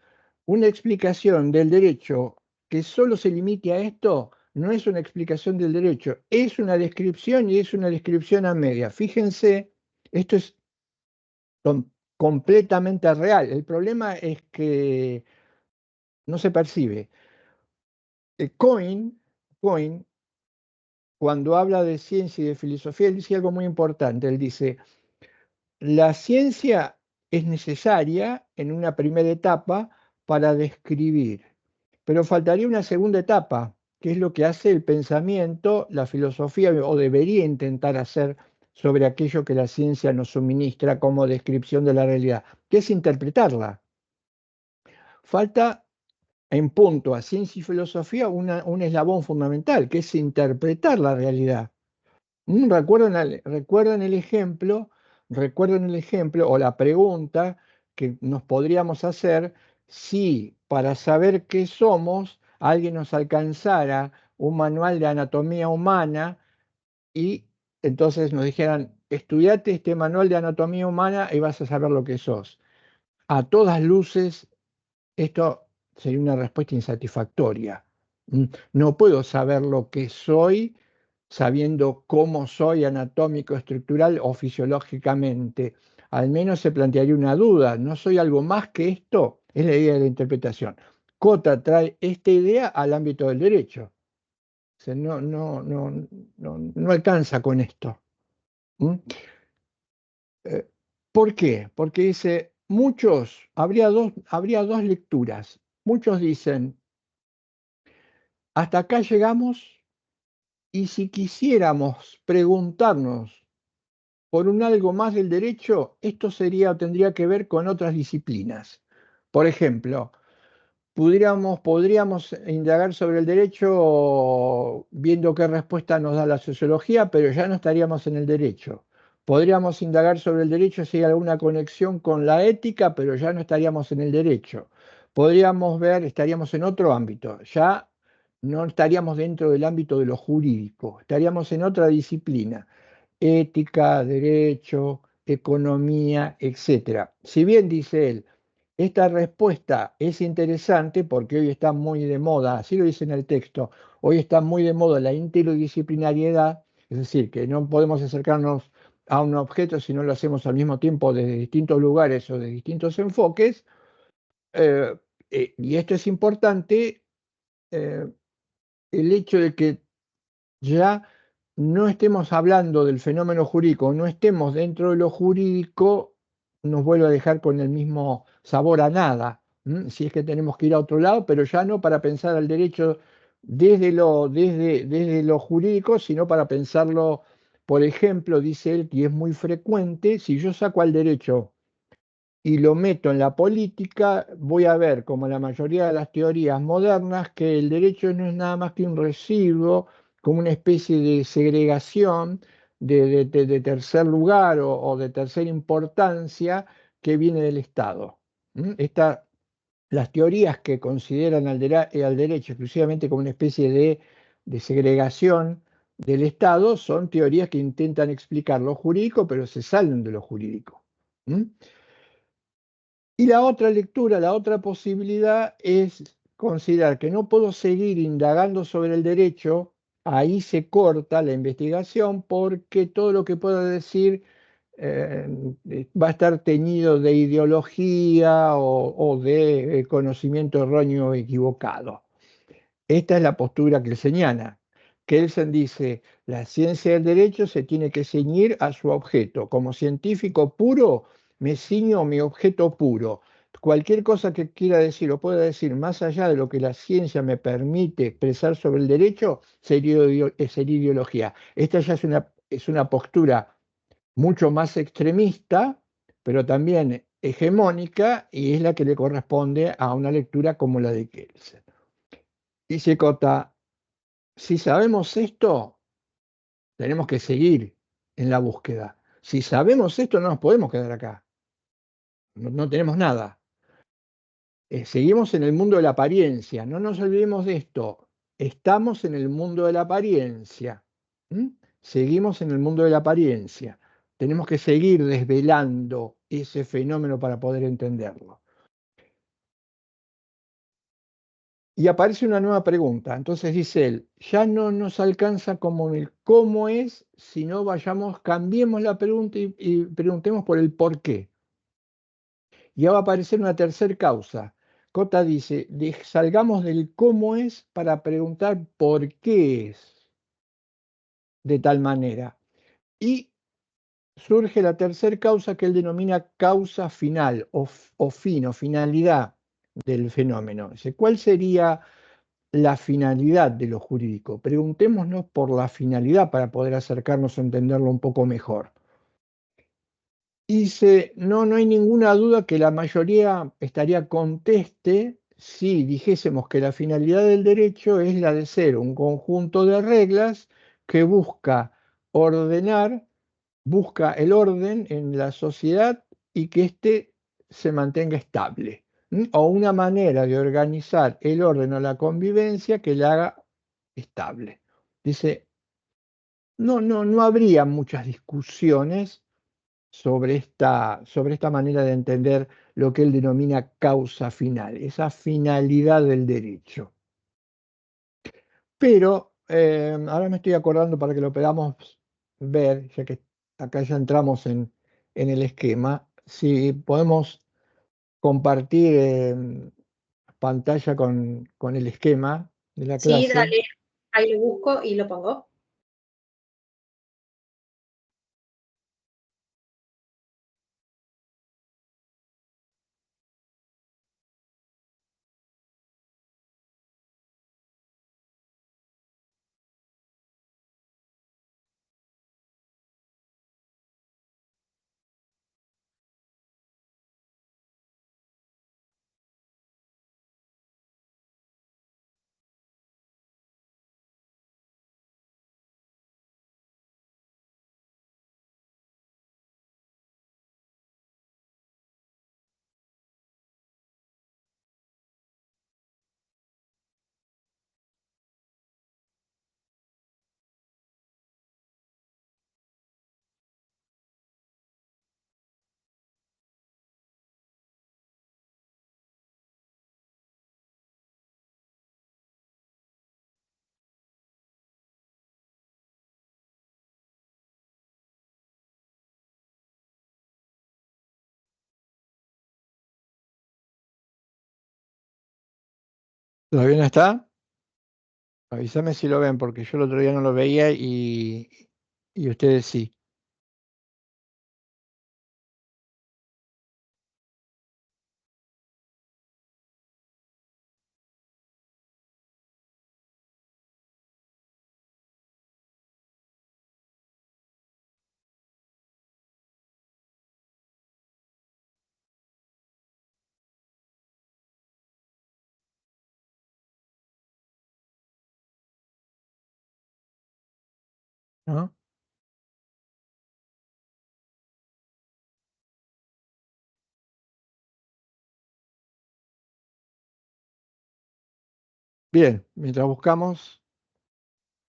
Una explicación del derecho que solo se limite a esto no es una explicación del derecho, es una descripción y es una descripción a media. Fíjense, esto es completamente real. El problema es que no se percibe. Cohen, cuando habla de ciencia y de filosofía, él dice algo muy importante. Él dice, la ciencia es necesaria en una primera etapa para describir, pero faltaría una segunda etapa, que es lo que hace el pensamiento, la filosofía, o debería intentar hacer sobre aquello que la ciencia nos suministra como descripción de la realidad, que es interpretarla. Falta en punto a ciencia y filosofía un eslabón fundamental, que es interpretar la realidad. ¿Recuerdan el ejemplo o la pregunta que nos podríamos hacer si para saber qué somos alguien nos alcanzara un manual de anatomía humana y entonces nos dijeran, estudiate este manual de anatomía humana y vas a saber lo que sos? A todas luces esto sería una respuesta insatisfactoria. No puedo saber lo que soy sabiendo cómo soy anatómico, estructural o fisiológicamente. Al menos se plantearía una duda. ¿No soy algo más que esto? Es la idea de la interpretación. Cota trae esta idea al ámbito del derecho. O sea, no alcanza con esto. ¿Mm? Eh, ¿Por qué? Porque dice, habría dos lecturas. Muchos dicen, hasta acá llegamos y si quisiéramos preguntarnos por un algo más del derecho, esto sería o tendría que ver con otras disciplinas. Por ejemplo, podríamos indagar sobre el derecho viendo qué respuesta nos da la sociología, pero ya no estaríamos en el derecho. Podríamos indagar sobre el derecho si hay alguna conexión con la ética, pero ya no estaríamos en el derecho. Podríamos ver, estaríamos en otro ámbito, ya no estaríamos dentro del ámbito de lo jurídico, estaríamos en otra disciplina, ética, derecho, economía, etcétera. Si bien, dice él, esta respuesta es interesante porque hoy está muy de moda, así lo dice en el texto, hoy está muy de moda la interdisciplinariedad, es decir, que no podemos acercarnos a un objeto si no lo hacemos al mismo tiempo desde distintos lugares o de distintos enfoques. eh, y esto es importante, eh, el hecho de que ya no estemos hablando del fenómeno jurídico, no estemos dentro de lo jurídico, nos vuelve a dejar con el mismo sabor a nada. Si es que tenemos que ir a otro lado, pero ya no para pensar al derecho desde lo jurídico, sino para pensarlo, por ejemplo, dice él, que es muy frecuente, si yo saco al derecho y lo meto en la política, voy a ver, como la mayoría de las teorías modernas, que el derecho no es nada más que un residuo, como una especie de segregación de tercer lugar o de tercera importancia que viene del Estado. Las teorías que consideran al derecho exclusivamente como una especie de segregación del Estado son teorías que intentan explicar lo jurídico, pero se salen de lo jurídico. Y la otra lectura, la otra posibilidad es considerar que no puedo seguir indagando sobre el derecho, ahí se corta la investigación porque todo lo que pueda decir eh, va a estar teñido de ideología o de conocimiento erróneo o equivocado. Esta es la postura que él señala. Kelsen dice, la ciencia del derecho se tiene que ceñir a su objeto. Como científico puro, me ciño a mi objeto puro. Cualquier cosa que quiera decir o pueda decir más allá de lo que la ciencia me permite expresar sobre el derecho, sería ideología. Esta ya es una postura mucho más extremista, pero también hegemónica, y es la que le corresponde a una lectura como la de Kelsen. Dice Cota, si sabemos esto, tenemos que seguir en la búsqueda. Si sabemos esto, no nos podemos quedar acá. no tenemos nada. Seguimos en el mundo de la apariencia, no nos olvidemos de esto, estamos en el mundo de la apariencia. ¿Mm? Seguimos en el mundo de la apariencia. Tenemos que seguir desvelando ese fenómeno para poder entenderlo. Y aparece una nueva pregunta. Entonces dice él, ya no nos alcanza como el cómo es, sino cambiemos la pregunta y preguntemos por el por qué. Ya va a aparecer una tercera causa. Cota dice, salgamos del cómo es para preguntar por qué es de tal manera. Y surge la tercera causa que él denomina causa final o fin o finalidad del fenómeno. Dice, ¿cuál sería la finalidad de lo jurídico? Preguntémonos por la finalidad para poder acercarnos a entenderlo un poco mejor. Dice, no hay ninguna duda que la mayoría estaría conteste si dijésemos que la finalidad del derecho es la de ser un conjunto de reglas que busca el orden en la sociedad y que éste se mantenga estable. O una manera de organizar el orden o la convivencia que la haga estable. Dice, no habría muchas discusiones sobre esta manera de entender lo que él denomina causa final, esa finalidad del derecho. Pero ahora me estoy acordando para que lo podamos ver, ya que acá ya entramos en el esquema, si podemos compartir pantalla con el esquema de la Sí, clase. dale, ahí lo busco y lo pongo. ¿Todavía no está? Avísame si lo ven, porque yo el otro día no lo veía y ustedes sí. ¿No? Bien, mientras buscamos,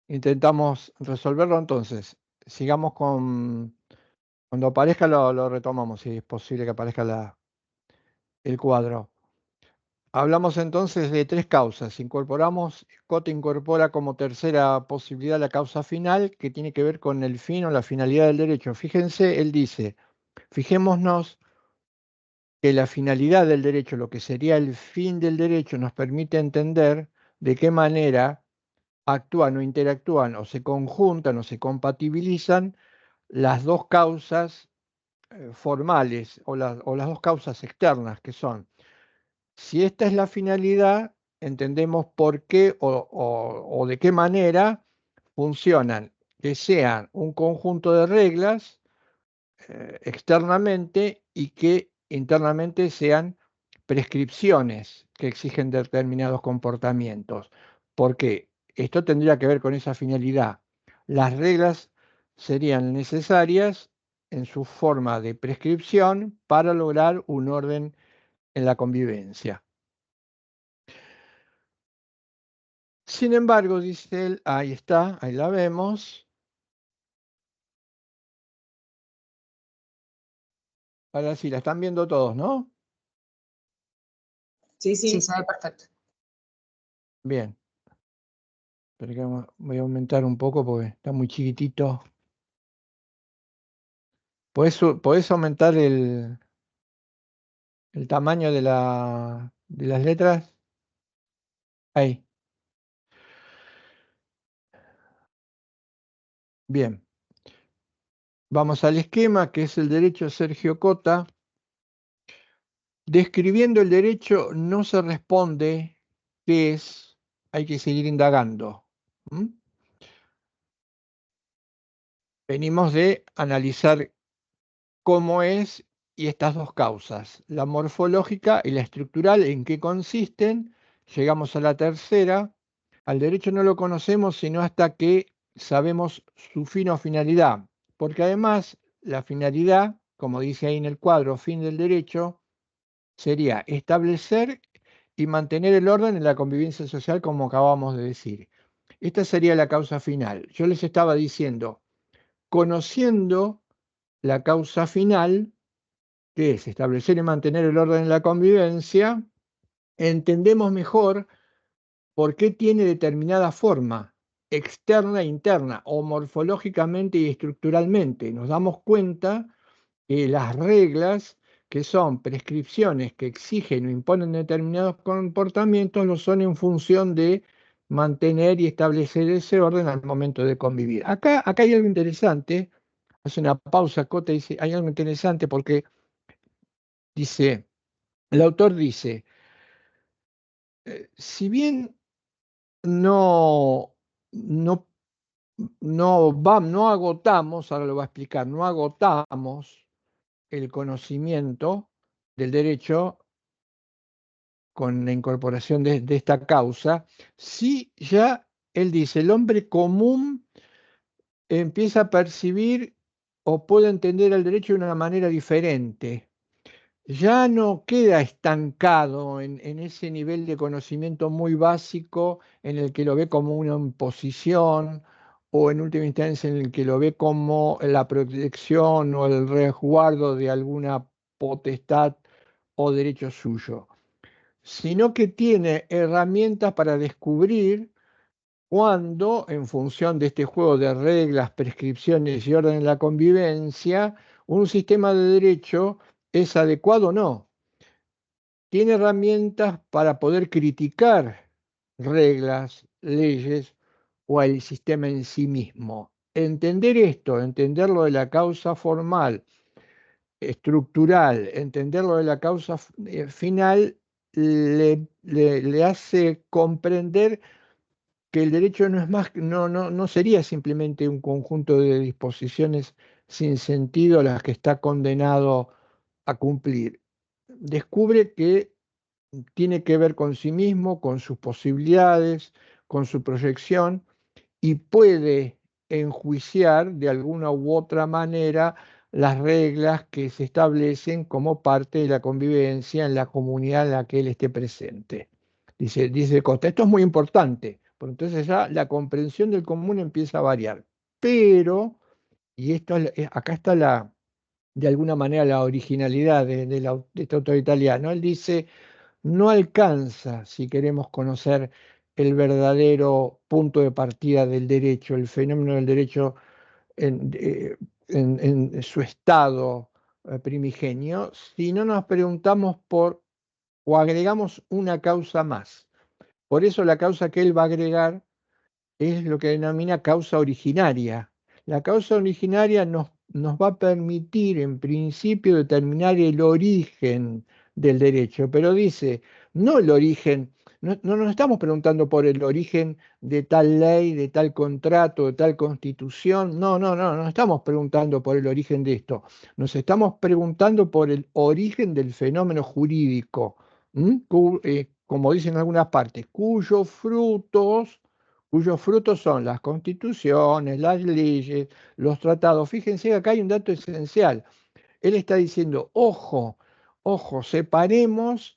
intentamos resolverlo entonces. Sigamos con, cuando aparezca lo retomamos, si es posible que aparezca el cuadro. Hablamos entonces de tres causas. Cote incorpora como tercera posibilidad la causa final, que tiene que ver con el fin o la finalidad del derecho. Fíjense, él dice, fijémonos que la finalidad del derecho, lo que sería el fin del derecho, nos permite entender de qué manera actúan o interactúan o se conjuntan o se compatibilizan las dos causas formales o las dos causas externas que son, si esta es la finalidad, entendemos por qué o de qué manera funcionan, que sean un conjunto de reglas externamente y que internamente sean prescripciones que exigen determinados comportamientos. Porque esto tendría que ver con esa finalidad. Las reglas serían necesarias en su forma de prescripción para lograr un orden en la convivencia. Sin embargo, dice él, ahí está, ahí la vemos. Ahora sí, la están viendo todos, ¿no? Sí, Sí, sí. se ve perfecto. Bien. Pero que voy a aumentar un poco porque está muy chiquitito. ¿Podés aumentar el tamaño de las letras? Ahí. Bien. Vamos al esquema, que es el derecho Sergio Cota. Describiendo el derecho no se responde qué es, hay que seguir indagando. ¿Mm? Venimos de analizar cómo es y estas dos causas, la morfológica y la estructural, en qué consisten. Llegamos a la tercera. Al derecho no lo conocemos sino hasta que sabemos su fin o finalidad, porque además la finalidad, como dice ahí en el cuadro, fin del derecho, sería establecer y mantener el orden en la convivencia social, como acabamos de decir. Esta sería la causa final. Yo les estaba diciendo, conociendo la causa final, que es establecer y mantener el orden en la convivencia, entendemos mejor por qué tiene determinada forma, externa e interna, o morfológicamente y estructuralmente. Nos damos cuenta que las reglas, que son prescripciones que exigen o imponen determinados comportamientos, lo son en función de mantener y establecer ese orden al momento de convivir. Acá hay algo interesante, hace una pausa, Cota dice, hay algo interesante porque dice, el autor dice, si bien no, no, no agotamos, ahora lo va a explicar, no agotamos el conocimiento del derecho con la incorporación de esta causa, sí ya él dice, el hombre común empieza a percibir o puede entender el derecho de una manera diferente. Ya no queda estancado en ese nivel de conocimiento muy básico en el que lo ve como una imposición o en última instancia en el que lo ve como la protección o el resguardo de alguna potestad o derecho suyo, sino que tiene herramientas para descubrir cuándo, en función de este juego de reglas, prescripciones y orden en la convivencia, un sistema de derecho es adecuado o no. Tiene herramientas para poder criticar reglas, leyes o el sistema en sí mismo. Entender esto, entender lo de la causa formal, estructural, entender lo de la causa final, le hace comprender que el derecho no es más, no sería simplemente un conjunto de disposiciones sin sentido las que está condenado a cumplir. Descubre que tiene que ver con sí mismo, con sus posibilidades, con su proyección y puede enjuiciar de alguna u otra manera las reglas que se establecen como parte de la convivencia en la comunidad en la que él esté presente. Dice Costa, esto es muy importante, porque entonces ya la comprensión del común empieza a variar. Pero, y esto acá está de alguna manera la originalidad de este autor italiano, él dice, no alcanza, si queremos conocer el verdadero punto de partida del derecho, el fenómeno del derecho en, en su estado primigenio, si no nos preguntamos por o agregamos una causa más. Por eso la causa que él va a agregar es lo que denomina causa originaria. La causa originaria nos va a permitir, en principio, determinar el origen del derecho, pero dice, no el origen, no nos estamos preguntando por el origen de tal ley, de tal contrato, de tal constitución, no nos estamos preguntando por el origen de esto, nos estamos preguntando por el origen del fenómeno jurídico, como dicen en algunas partes, cuyos frutos son las constituciones, las leyes, los tratados. Fíjense que acá hay un dato esencial. Él está diciendo, ojo, ojo, separemos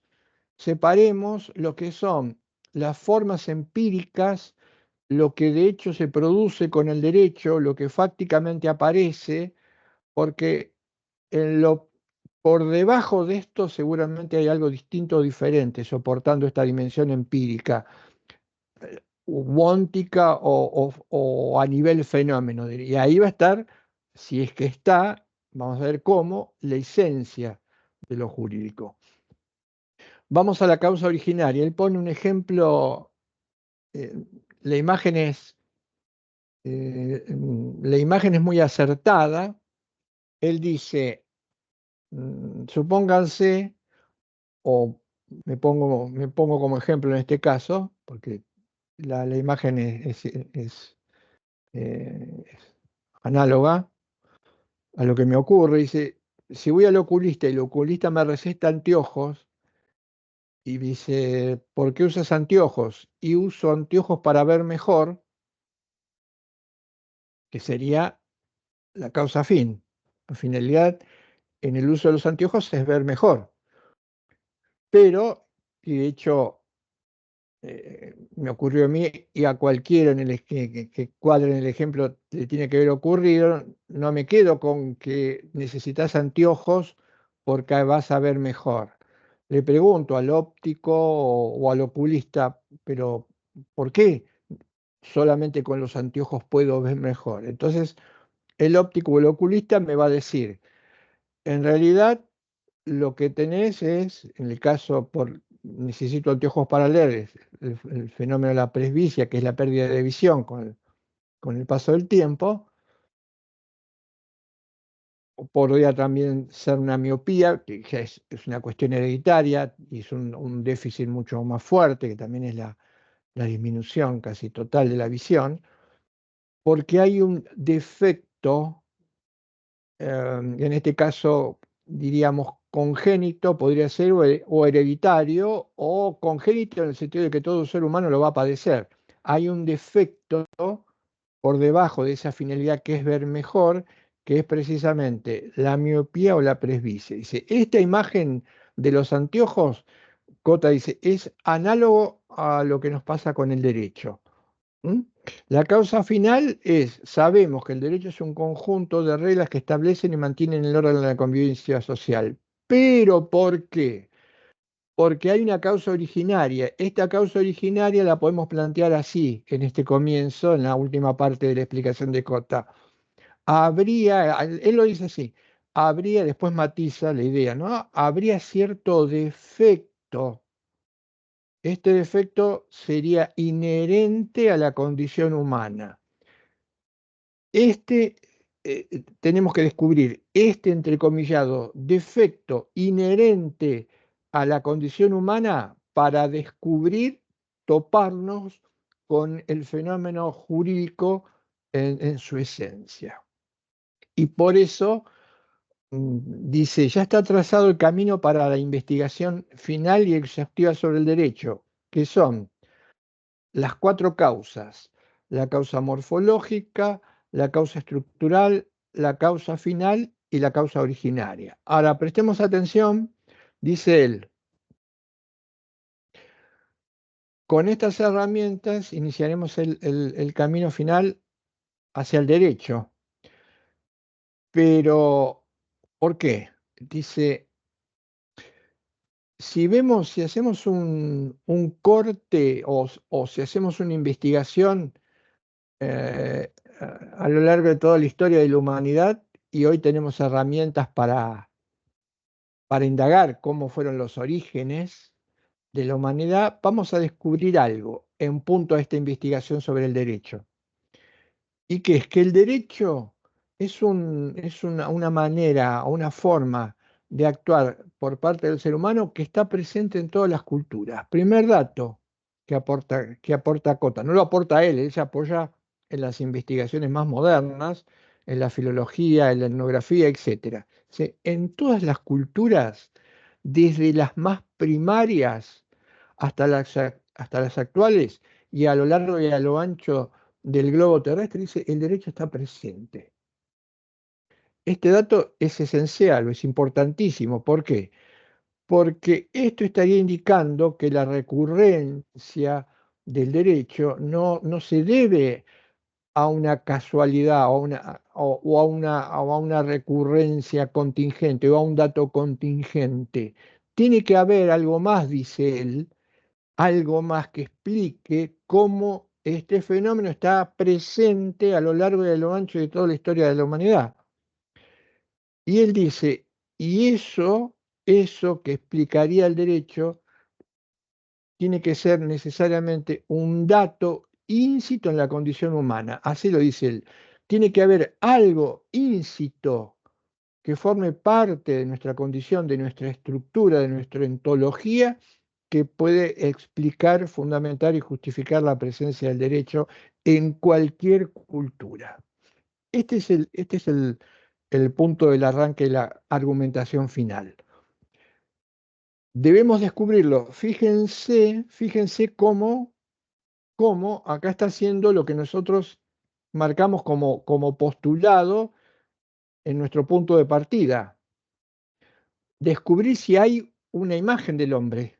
lo que son las formas empíricas, lo que de hecho se produce con el derecho, lo que fácticamente aparece, porque en lo, por debajo de esto seguramente hay algo distinto o diferente, soportando esta dimensión empírica, uóntica o a nivel fenómeno. Y ahí va a estar, si es que está, vamos a ver cómo, la esencia de lo jurídico. Vamos a la causa originaria. Él pone un ejemplo, eh, la imagen es, la imagen es muy acertada. Él dice, supónganse, o me pongo como ejemplo en este caso, porque la imagen es análoga a lo que me ocurre. Dice, si voy al oculista y el oculista me receta anteojos, y dice, ¿por qué usas anteojos? Y uso anteojos para ver mejor, que sería la causa fin. La finalidad en el uso de los anteojos es ver mejor. Pero, y de hecho me ocurrió a mí y a cualquiera que cuadre en el ejemplo le tiene que haber ocurrido, no me quedo con que necesitas anteojos porque vas a ver mejor. Le pregunto al óptico o al oculista, pero ¿por qué solamente con los anteojos puedo ver mejor? Entonces, el óptico o el oculista me va a decir, en realidad lo que tenés es, en el caso por necesito anteojos para leer, el fenómeno de la presbicia, que es la pérdida de visión con el paso del tiempo, o podría también ser una miopía, que ya es una cuestión hereditaria y es un déficit mucho más fuerte, que también es la disminución casi total de la visión, porque hay un defecto en este caso diríamos congénito, podría ser o hereditario, o congénito en el sentido de que todo ser humano lo va a padecer. Hay un defecto por debajo de esa finalidad que es ver mejor, que es precisamente la miopía o la presbicia. Dice, esta imagen de los anteojos, Cota dice, es análogo a lo que nos pasa con el derecho. ¿Mm? La causa final es, sabemos que el derecho es un conjunto de reglas que establecen y mantienen el orden de la convivencia social. ¿Pero por qué? Porque hay una causa originaria. Esta causa originaria la podemos plantear así, en este comienzo, en la última parte de la explicación de Cota. Él lo dice así, habría, después matiza la idea, ¿no? Habría cierto defecto. Este defecto sería inherente a la condición humana. Tenemos que descubrir este entrecomillado defecto inherente a la condición humana para descubrir, toparnos con el fenómeno jurídico en su esencia. Y por eso dice, ya está trazado el camino para la investigación final y exhaustiva sobre el derecho, que son las cuatro causas: la causa morfológica, la causa estructural, la causa final y la causa originaria. Ahora, prestemos atención, dice él, con estas herramientas iniciaremos el camino final hacia el derecho. Pero, ¿por qué? Dice, si hacemos un corte o si hacemos una investigación eh, a lo largo de toda la historia de la humanidad, y hoy tenemos herramientas para indagar cómo fueron los orígenes de la humanidad, vamos a descubrir algo en punto a esta investigación sobre el derecho. Y que es que el derecho es una manera o una forma de actuar por parte del ser humano que está presente en todas las culturas. Primer dato que aporta Cota, no lo aporta él se apoya en las investigaciones más modernas, en la filología, en la etnografía, etc. En todas las culturas, desde las más primarias hasta las actuales, y a lo largo y a lo ancho del globo terrestre, dice, el derecho está presente. Este dato es esencial, es importantísimo. ¿Por qué? Porque esto estaría indicando que la recurrencia del derecho no se debe a una casualidad o a una recurrencia contingente o a un dato contingente. Tiene que haber algo más, dice él, algo más que explique cómo este fenómeno está presente a lo largo y a lo ancho de toda la historia de la humanidad. Y él dice, y eso que explicaría el derecho, tiene que ser necesariamente un dato íncito en la condición humana. Así lo dice él. Tiene que haber algo íncito que forme parte de nuestra condición, de nuestra estructura, de nuestra ontología, que puede explicar, fundamentar y justificar la presencia del derecho en cualquier cultura. Este es el punto del arranque de la argumentación final. Debemos descubrirlo. Fíjense cómo acá está haciendo lo que nosotros marcamos como postulado en nuestro punto de partida. Descubrir si hay una imagen del hombre,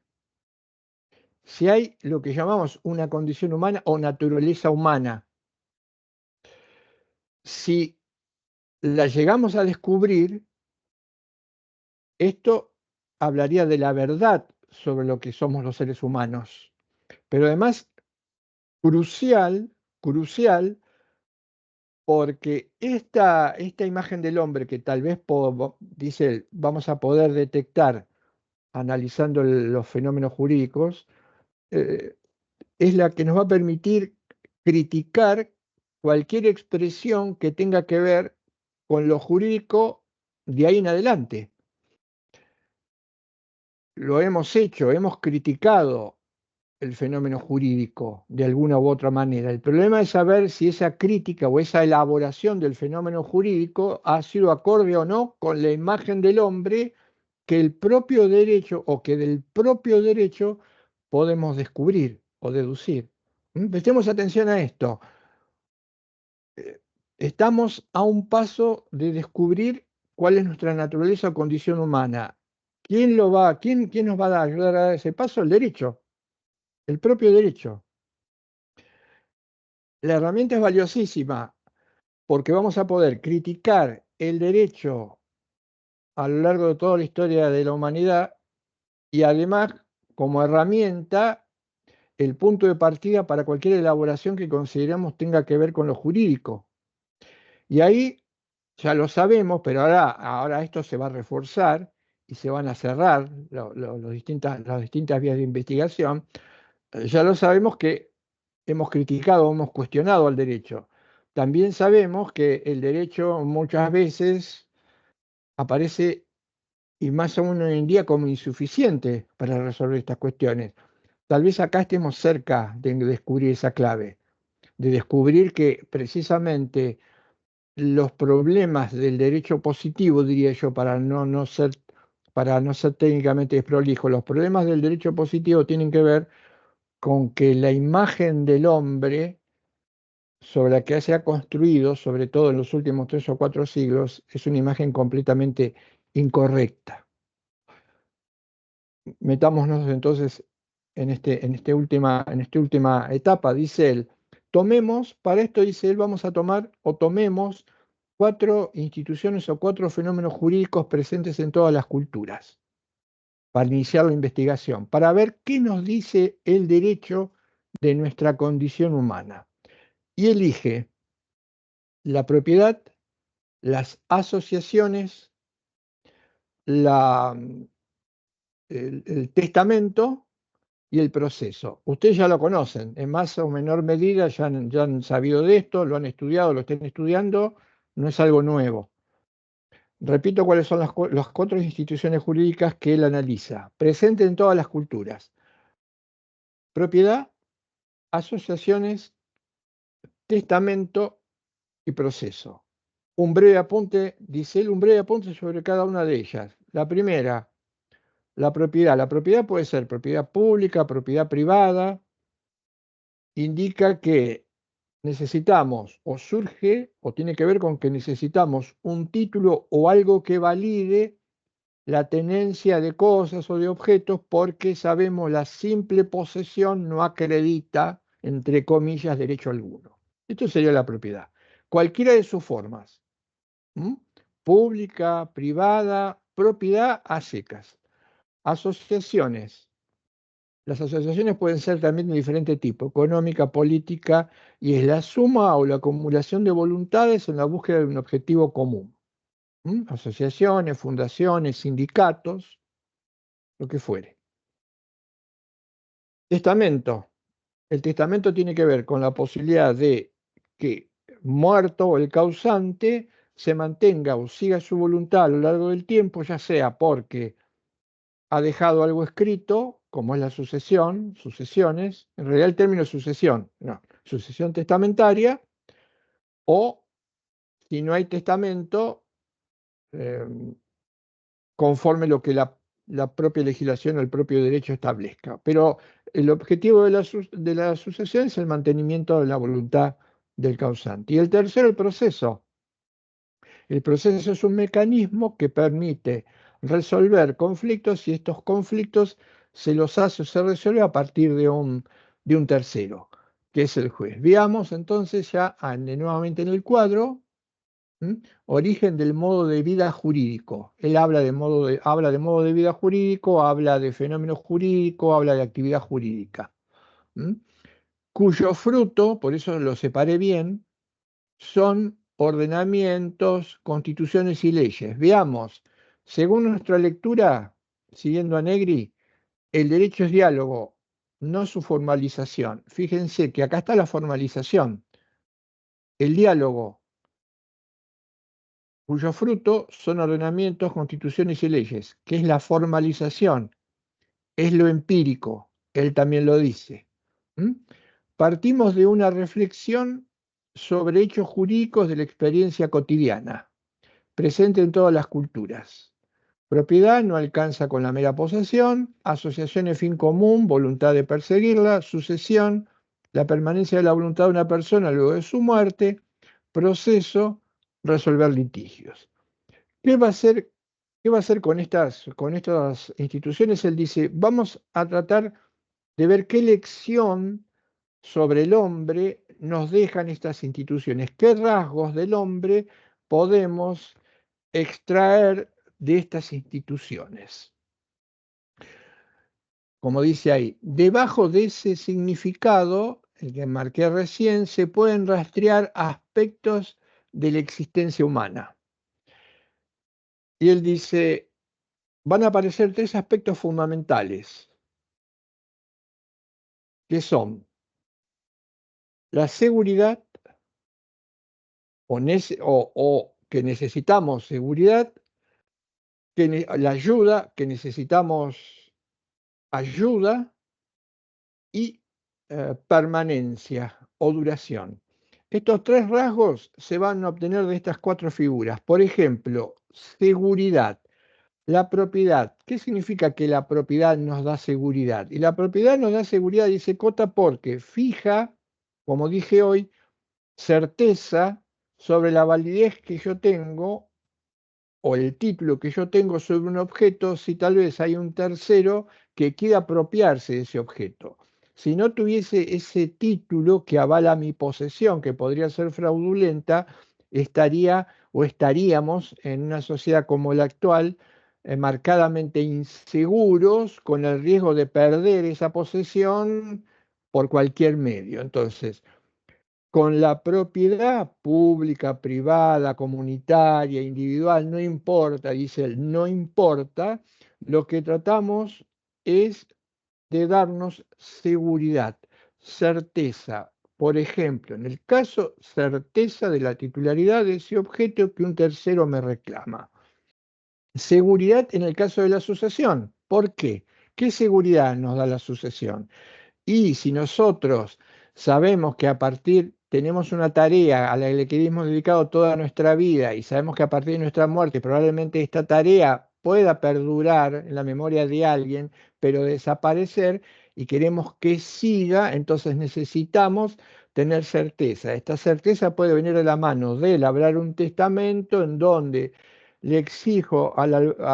si hay lo que llamamos una condición humana o naturaleza humana. Si la llegamos a descubrir, esto hablaría de la verdad sobre lo que somos los seres humanos. Pero además, crucial, porque esta imagen del hombre que tal vez, dice él, vamos a poder detectar analizando los fenómenos jurídicos, eh, es la que nos va a permitir criticar cualquier expresión que tenga que ver con lo jurídico de ahí en adelante. Lo hemos hecho, hemos criticado el fenómeno jurídico de alguna u otra manera. El problema es saber si esa crítica o esa elaboración del fenómeno jurídico ha sido acorde o no con la imagen del hombre que el propio derecho o que del propio derecho podemos descubrir o deducir. Prestemos atención a esto. Estamos a un paso de descubrir cuál es nuestra naturaleza o condición humana. ¿Quién nos va a ayudar a dar ese paso? El derecho, el propio derecho. La herramienta es valiosísima porque vamos a poder criticar el derecho a lo largo de toda la historia de la humanidad y además como herramienta el punto de partida para cualquier elaboración que consideramos tenga que ver con lo jurídico. Y ahí ya lo sabemos, pero ahora esto se va a reforzar y se van a cerrar las distintas vías de investigación. Ya lo sabemos que hemos criticado, hemos cuestionado al derecho. También sabemos que el derecho muchas veces aparece, y más aún hoy en día, como insuficiente para resolver estas cuestiones. Tal vez acá estemos cerca de descubrir esa clave, de descubrir que precisamente los problemas del derecho positivo, diría yo, para no ser técnicamente desprolijo, los problemas del derecho positivo tienen que ver con que la imagen del hombre sobre la que se ha construido, sobre todo en los últimos 3 o 4 siglos, es una imagen completamente incorrecta. Metámonos entonces en esta última etapa, dice él. Para esto, dice él, vamos a tomar o tomemos 4 instituciones o 4 fenómenos jurídicos presentes en todas las culturas para iniciar la investigación, para ver qué nos dice el derecho de nuestra condición humana. Y elige la propiedad, las asociaciones, el testamento y el proceso. Ustedes ya lo conocen, en más o menor medida ya han sabido de esto, lo han estudiado, lo estén estudiando, no es algo nuevo. Repito cuáles son las 4 instituciones jurídicas que él analiza, presente en todas las culturas. Propiedad, asociaciones, testamento y proceso. Un breve apunte, dice él, un breve apunte sobre cada una de ellas. La primera, la propiedad. La propiedad puede ser propiedad pública, propiedad privada, indica que necesitamos, o surge, o tiene que ver con que necesitamos un título o algo que valide la tenencia de cosas o de objetos, porque sabemos la simple posesión no acredita, entre comillas, derecho alguno. Esto sería la propiedad. Cualquiera de sus formas, ¿m? Pública, privada, propiedad a secas. Asociaciones. Las asociaciones pueden ser también de diferente tipo, económica, política, y es la suma o la acumulación de voluntades en la búsqueda de un objetivo común. Asociaciones, fundaciones, sindicatos, lo que fuere. Testamento. El testamento tiene que ver con la posibilidad de que muerto el causante se mantenga o siga su voluntad a lo largo del tiempo, ya sea porque ha dejado algo escrito, como es la sucesión, sucesiones, en realidad el término sucesión, no, sucesión testamentaria, o si no hay testamento, eh, conforme lo que la propia legislación o el propio derecho establezca. Pero el objetivo de la sucesión es el mantenimiento de la voluntad del causante. Y el tercero, el proceso. El proceso es un mecanismo que permite resolver conflictos y estos conflictos se los hace o se resuelve a partir de un tercero, que es el juez. Veamos entonces ya nuevamente en el cuadro, origen del modo de vida jurídico. Él habla de modo de vida jurídico, habla de fenómeno jurídico, habla de actividad jurídica, cuyo fruto, por eso lo separé bien, son ordenamientos, constituciones y leyes. Veamos, según nuestra lectura, siguiendo a Negri, el derecho es diálogo, no su formalización. Fíjense que acá está la formalización. El diálogo, cuyo fruto son ordenamientos, constituciones y leyes, que es la formalización, es lo empírico, él también lo dice. ¿Mm? Partimos de una reflexión sobre hechos jurídicos de la experiencia cotidiana, presente en todas las culturas. Propiedad no alcanza con la mera posesión, asociación es fin común, voluntad de perseguirla, sucesión, la permanencia de la voluntad de una persona luego de su muerte, proceso, resolver litigios. ¿Qué va a hacer, qué va a hacer con estas instituciones? Él dice, vamos a tratar de ver qué lección sobre el hombre nos dejan estas instituciones, qué rasgos del hombre podemos extraer de estas instituciones. Como dice ahí, debajo de ese significado, el que marqué recién, se pueden rastrear aspectos de la existencia humana. Y él dice, van a aparecer tres aspectos fundamentales, que son la seguridad, o que necesitamos seguridad, la ayuda, que necesitamos ayuda, y permanencia o duración. Estos tres rasgos se van a obtener de estas cuatro figuras. Por ejemplo, seguridad. La propiedad. ¿Qué significa que la propiedad nos da seguridad? Y la propiedad nos da seguridad, dice Cota, porque fija, como dije hoy, certeza sobre la validez que yo tengo o el título que yo tengo sobre un objeto si tal vez hay un tercero que quiera apropiarse de ese objeto. Si no tuviese ese título que avala mi posesión, que podría ser fraudulenta, estaría o estaríamos en una sociedad como la actual, marcadamente inseguros, con el riesgo de perder esa posesión por cualquier medio. Entonces, con la propiedad pública, privada, comunitaria, individual, no importa, dice él, no importa, lo que tratamos es de darnos seguridad, certeza. Por ejemplo, en el caso, certeza de la titularidad de ese objeto que un tercero me reclama. Seguridad en el caso de la sucesión. ¿Por qué? ¿Qué seguridad nos da la sucesión? Y si nosotros sabemos que a partir, tenemos una tarea a la que hemos dedicado toda nuestra vida y sabemos que a partir de nuestra muerte probablemente esta tarea pueda perdurar en la memoria de alguien, pero desaparecer, y queremos que siga, entonces necesitamos tener certeza. Esta certeza puede venir de la mano de labrar un testamento en donde le exijo a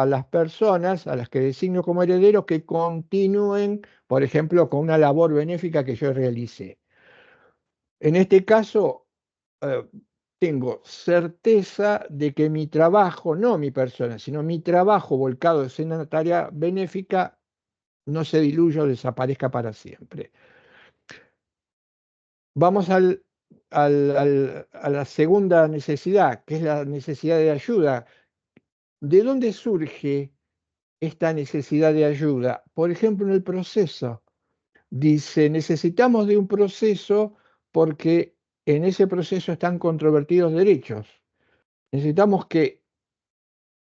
las personas, a las que designo como herederos, que continúen, por ejemplo, con una labor benéfica que yo realicé. En este caso, eh, tengo certeza de que mi trabajo, no mi persona, sino mi trabajo volcado en una tarea benéfica, no se diluya o desaparezca para siempre. Vamos a la segunda necesidad, que es la necesidad de ayuda. ¿De dónde surge esta necesidad de ayuda? Por ejemplo, en el proceso. Dice, necesitamos de un proceso porque en ese proceso están controvertidos derechos. Necesitamos que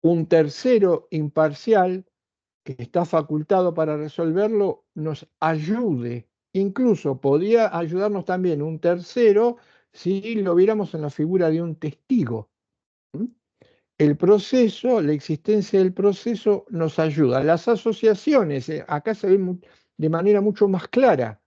un tercero imparcial que está facultado para resolverlo nos ayude. Incluso podría ayudarnos también un tercero si lo viéramos en la figura de un testigo. ¿Mm? El proceso, la existencia del proceso nos ayuda. Las asociaciones, acá se ven de manera mucho más clara.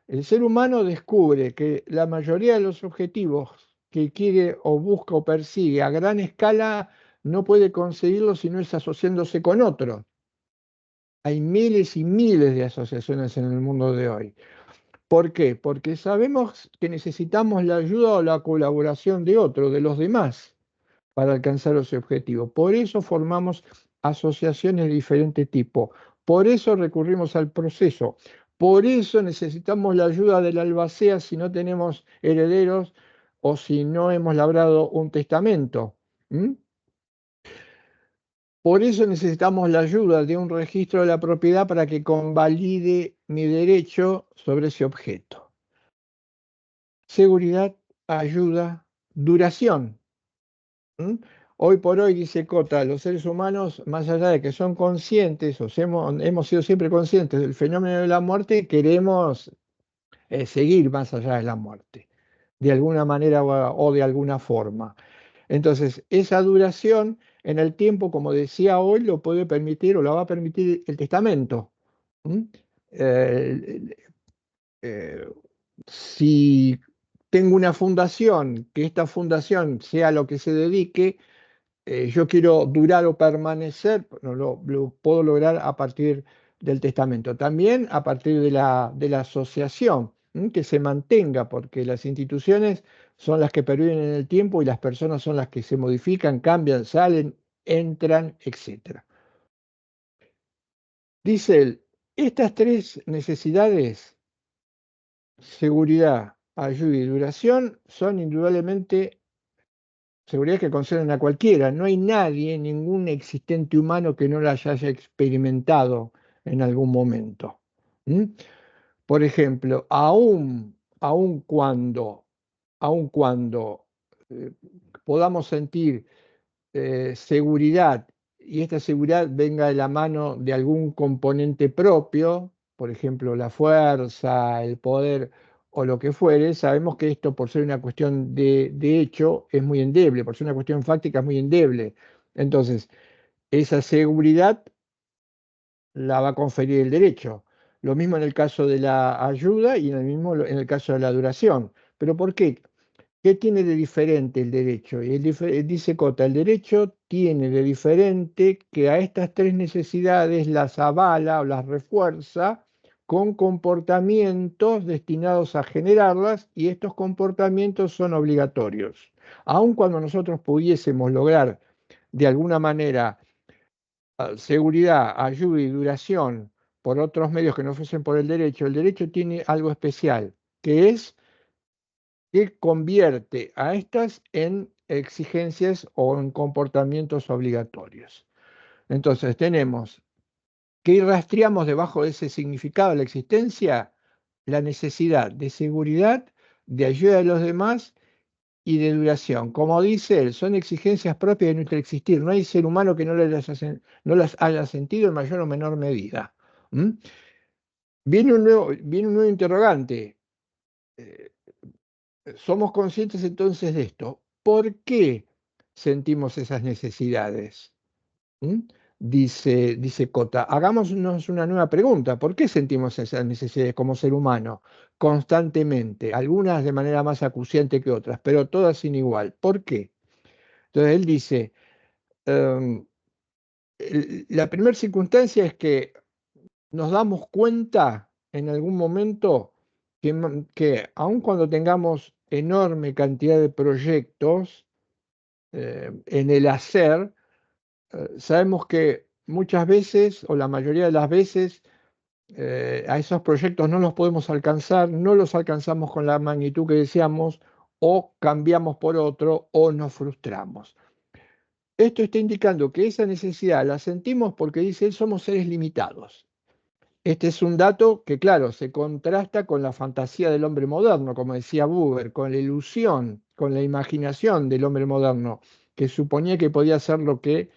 El ser humano descubre que la mayoría de los objetivos que quiere o busca o persigue a gran escala no puede conseguirlo si no es asociándose con otros. Hay miles y miles de asociaciones en el mundo de hoy. ¿Por qué? Porque sabemos que necesitamos la ayuda o la colaboración de otros, de los demás, para alcanzar ese objetivo. Por eso formamos asociaciones de diferente tipo. Por eso recurrimos al proceso. Por eso necesitamos la ayuda del albacea si no tenemos herederos o si no hemos labrado un testamento. ¿Mm? Por eso necesitamos la ayuda de un registro de la propiedad para que convalide mi derecho sobre ese objeto. Seguridad, ayuda, duración. ¿Mm? Hoy por hoy, dice Cota, los seres humanos, más allá de que son conscientes, o hemos sido siempre conscientes del fenómeno de la muerte, queremos seguir más allá de la muerte, de alguna manera o de alguna forma. Entonces, esa duración en el tiempo, como decía hoy, lo puede permitir o lo va a permitir el testamento. ¿Mm? Eh, eh, si tengo una fundación, que esta fundación sea lo que se dedique, yo quiero durar o permanecer, no, lo puedo lograr a partir del testamento. También a partir de la asociación, que se mantenga, porque las instituciones son las que perviven en el tiempo y las personas son las que se modifican, cambian, salen, entran, etc. Dice él, estas tres necesidades, seguridad, ayuda y duración, son indudablemente seguridad que conceden a cualquiera. No hay nadie, ningún existente humano que no la haya experimentado en algún momento. ¿Mm? Por ejemplo, aun cuando eh, podamos sentir seguridad y esta seguridad venga de la mano de algún componente propio, por ejemplo, la fuerza, el poder o lo que fuere, sabemos que esto, por ser una cuestión de hecho, es muy endeble, por ser una cuestión fáctica, es muy endeble. Entonces, esa seguridad la va a conferir el derecho. Lo mismo en el caso de la ayuda y en el mismo en el caso de la duración. ¿Pero por qué? ¿Qué tiene de diferente el derecho? Y dice Cota, el derecho tiene de diferente que a estas tres necesidades las avala o las refuerza con comportamientos destinados a generarlas y estos comportamientos son obligatorios. Aun cuando nosotros pudiésemos lograr de alguna manera seguridad, ayuda y duración por otros medios que no fuesen por el derecho tiene algo especial, que es que convierte a estas en exigencias o en comportamientos obligatorios. Entonces tenemos que rastreamos debajo de ese significado de la existencia la necesidad de seguridad, de ayuda de los demás y de duración. Como dice él, son exigencias propias de nuestro existir. No hay ser humano que no las haya sentido en mayor o menor medida. ¿Mm? Viene un nuevo interrogante. Eh, Somos conscientes entonces de esto. ¿Por qué sentimos esas necesidades? ¿Mm? dice Cota. Hagámonos una nueva pregunta. ¿Por qué sentimos esas necesidades como ser humano constantemente? Algunas de manera más acuciante que otras, pero todas sin igual. ¿Por qué? Entonces él dice, em, la primera circunstancia es que nos damos cuenta en algún momento que aun cuando tengamos enorme cantidad de proyectos en el hacer, sabemos que muchas veces o la mayoría de las veces a esos proyectos no los podemos alcanzar, no los alcanzamos con la magnitud que deseamos o cambiamos por otro o nos frustramos. Esto está indicando que esa necesidad la sentimos porque dice él somos seres limitados. Este es un dato que, claro, se contrasta con la fantasía del hombre moderno, como decía Buber, con la ilusión, con la imaginación del hombre moderno, que suponía que podía hacer lo que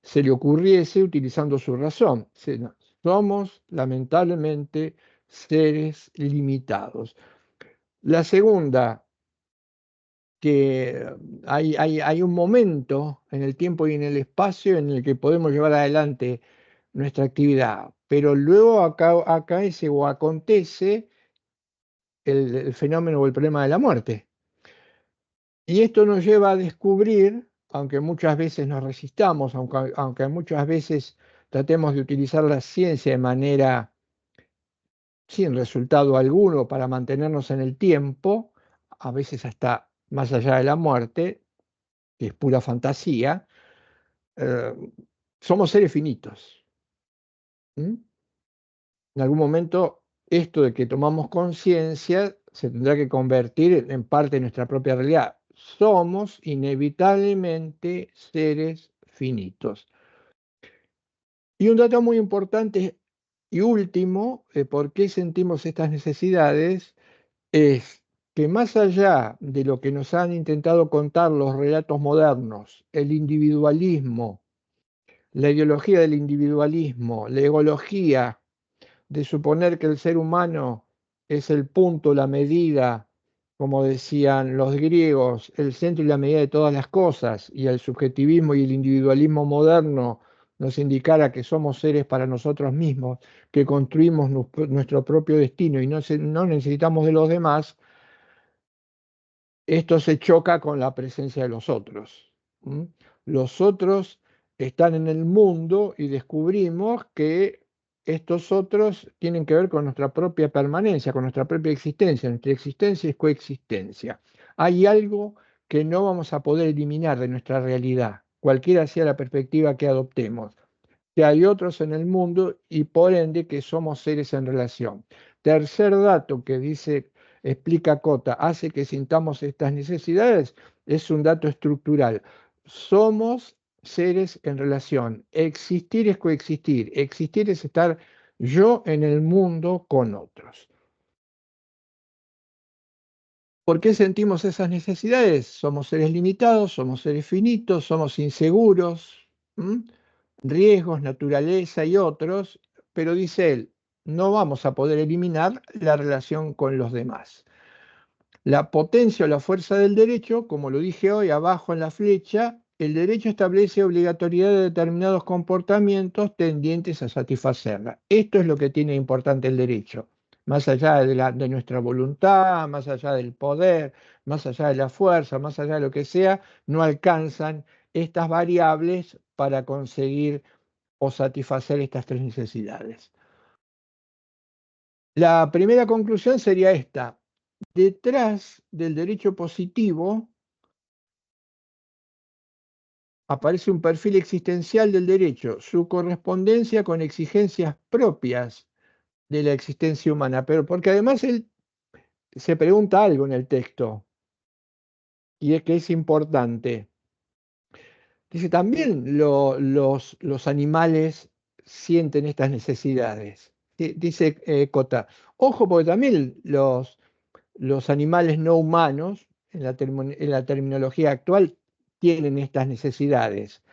se le ocurriese utilizando su razón. No, somos, lamentablemente, seres limitados. La segunda, que hay un momento en el tiempo y en el espacio en el que podemos llevar adelante nuestra actividad, pero luego acaece o acontece el fenómeno o el problema de la muerte. Y esto nos lleva a descubrir, aunque muchas veces nos resistamos, aunque muchas veces tratemos de utilizar la ciencia de manera sin resultado alguno para mantenernos en el tiempo, a veces hasta más allá de la muerte, que es pura fantasía, eh, somos seres finitos. ¿Mm? En algún momento esto de que tomamos conciencia se tendrá que convertir en parte de nuestra propia realidad. Somos inevitablemente seres finitos. Y un dato muy importante y último, por qué sentimos estas necesidades, es que más allá de lo que nos han intentado contar los relatos modernos, el individualismo, la ideología del individualismo, la egología, de suponer que el ser humano es el punto, la medida, como decían los griegos, el centro y la medida de todas las cosas, y el subjetivismo y el individualismo moderno nos indicara que somos seres para nosotros mismos, que construimos nuestro propio destino y no necesitamos de los demás, esto se choca con la presencia de los otros. ¿M? Los otros están en el mundo y descubrimos que estos otros tienen que ver con nuestra propia permanencia, con nuestra propia existencia. Nuestra existencia es coexistencia. Hay algo que no vamos a poder eliminar de nuestra realidad, cualquiera sea la perspectiva que adoptemos, que hay otros en el mundo y por ende que somos seres en relación. Tercer dato que dice, explica Cota, hace que sintamos estas necesidades, es un dato estructural. Somos seres en relación. Existir es coexistir. Existir es estar yo en el mundo con otros. ¿Por qué sentimos esas necesidades? Somos seres limitados, somos seres finitos, somos inseguros, ¿m? Riesgos, naturaleza y otros, pero dice él, no vamos a poder eliminar la relación con los demás. La potencia o la fuerza del derecho, como lo dije hoy abajo en la flecha, el derecho establece obligatoriedad de determinados comportamientos tendientes a satisfacerla. Esto es lo que tiene importante el derecho, más allá de nuestra voluntad, más allá del poder, más allá de la fuerza, más allá de lo que sea, no alcanzan estas variables para conseguir o satisfacer estas tres necesidades. La primera conclusión sería esta. Detrás del derecho positivo aparece un perfil existencial del derecho, su correspondencia con exigencias propias de la existencia humana, pero porque además él se pregunta algo en el texto, y es que es importante. Dice, también los animales sienten estas necesidades. Dice Cota, ojo, porque también los animales no humanos, en la terminología actual, tienen estas necesidades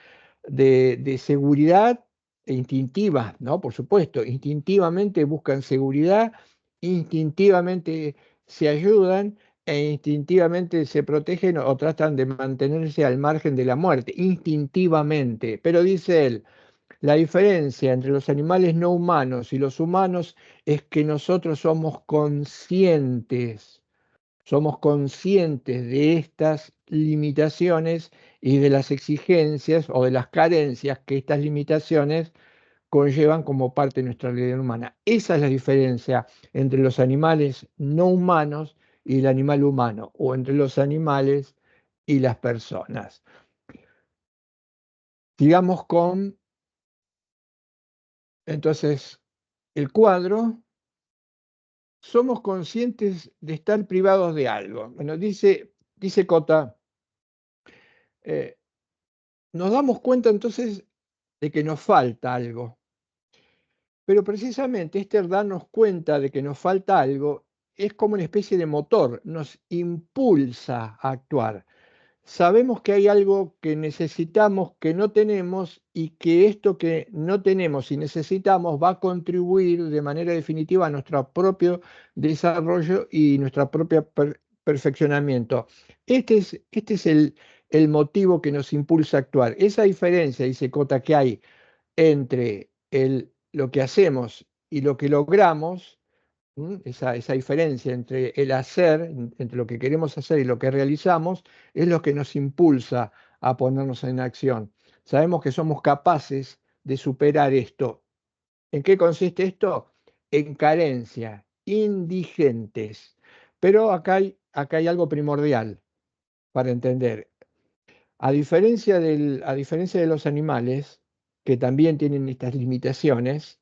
de seguridad e instintivas, ¿no? Por supuesto, instintivamente buscan seguridad, instintivamente se ayudan e instintivamente se protegen o tratan de mantenerse al margen de la muerte, instintivamente. Pero dice él, La diferencia entre los animales no humanos y los humanos es que nosotros somos conscientes de estas limitaciones y de las exigencias o de las carencias que estas limitaciones conllevan como parte de nuestra realidad humana. Esa es la diferencia entre los animales no humanos y el animal humano, o entre los animales y las personas. Sigamos con, entonces, el cuadro. Somos conscientes de estar privados de algo. Bueno, dice Cota, eh, nos damos cuenta entonces de que nos falta algo. Pero precisamente este darnos cuenta de que nos falta algo es como una especie de motor, nos impulsa a actuar. Sabemos que hay algo que necesitamos, que no tenemos, y que esto que no tenemos y necesitamos va a contribuir de manera definitiva a nuestro propio desarrollo y nuestro propio perfeccionamiento. Este es el motivo que nos impulsa a actuar. Esa diferencia, dice Cota, que hay entre lo que hacemos y lo que logramos, esa diferencia entre el hacer, entre lo que queremos hacer y lo que realizamos, es lo que nos impulsa a ponernos en acción. Sabemos que somos capaces de superar esto. ¿En qué consiste esto? En carencia, indigentes. Pero acá hay algo primordial para entender. A diferencia de los animales, que también tienen estas limitaciones,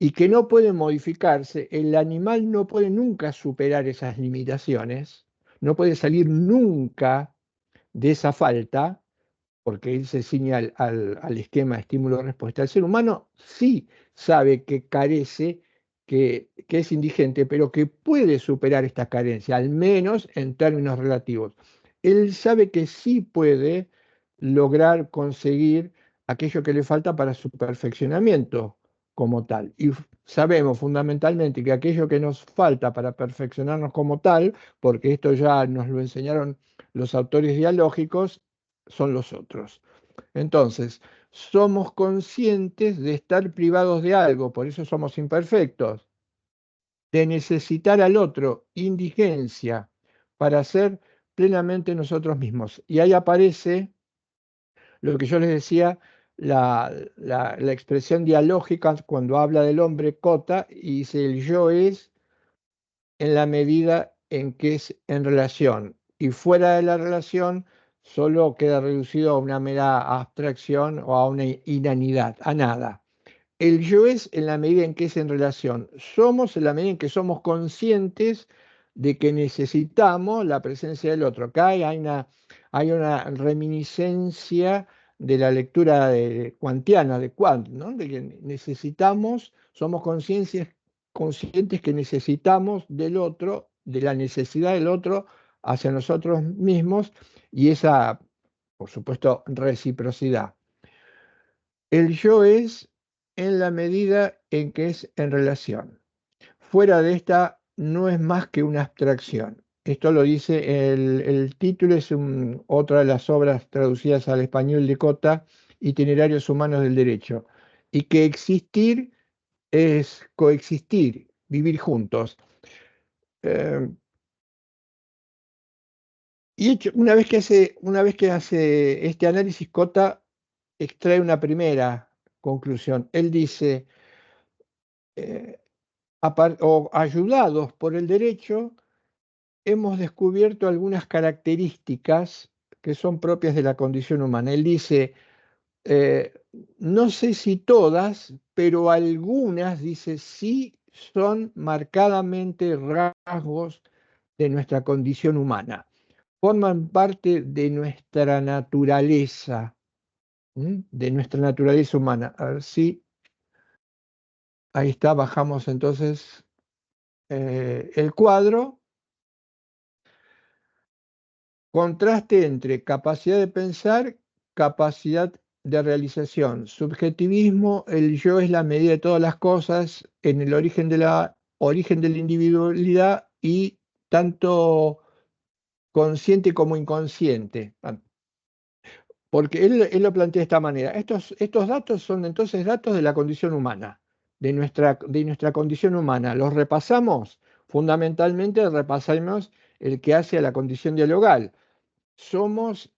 y que no pueden modificarse, el animal no puede nunca superar esas limitaciones, no puede salir nunca de esa falta, porque él se ciña al esquema de estímulo-respuesta. El ser humano sí sabe que carece, que es indigente, pero que puede superar esta carencia, al menos en términos relativos. Él sabe que sí puede lograr conseguir aquello que le falta para su perfeccionamiento como tal. Y sabemos fundamentalmente que aquello que nos falta para perfeccionarnos como tal, porque esto ya nos lo enseñaron los autores dialógicos, son los otros. Entonces, somos conscientes de estar privados de algo, por eso somos imperfectos, de necesitar al otro, indigencia, para ser plenamente nosotros mismos. Y ahí aparece lo que yo les decía, la expresión dialógica cuando habla del hombre Cota y dice el yo es en la medida en que es en relación, y fuera de la relación solo queda reducido a una mera abstracción o a una inanidad, a nada. El yo es en la medida en que es en relación. Somos en la medida en que somos conscientes de que necesitamos la presencia del otro. Acá hay una reminiscencia de la lectura kantiana de Kant, ¿no? De que somos conscientes que necesitamos del otro, de la necesidad del otro hacia nosotros mismos y esa, por supuesto, reciprocidad. El yo es en la medida en que es en relación. Fuera de esta no es más que una abstracción. Esto lo dice el título, es otra de las obras traducidas al español de Cota, Itinerarios Humanos del Derecho. Y que existir es coexistir, vivir juntos. Eh, una vez que hace este análisis, Cota extrae una primera conclusión. Él dice, eh, ayudados por el derecho, hemos descubierto algunas características que son propias de la condición humana. Él dice, eh, no sé si todas, pero algunas, dice, sí son marcadamente rasgos de nuestra condición humana. Forman parte de nuestra naturaleza, de nuestra naturaleza humana. A ver si ahí está, bajamos entonces el cuadro. Contraste entre capacidad de pensar, capacidad de realización. Subjetivismo, el yo es la medida de todas las cosas en el origen de la individualidad y tanto consciente como inconsciente. Porque él lo plantea de esta manera. Estos datos son entonces datos de la condición humana, de nuestra condición humana. Los repasamos, fundamentalmente repasamos el que hace a la condición dialogal. Somos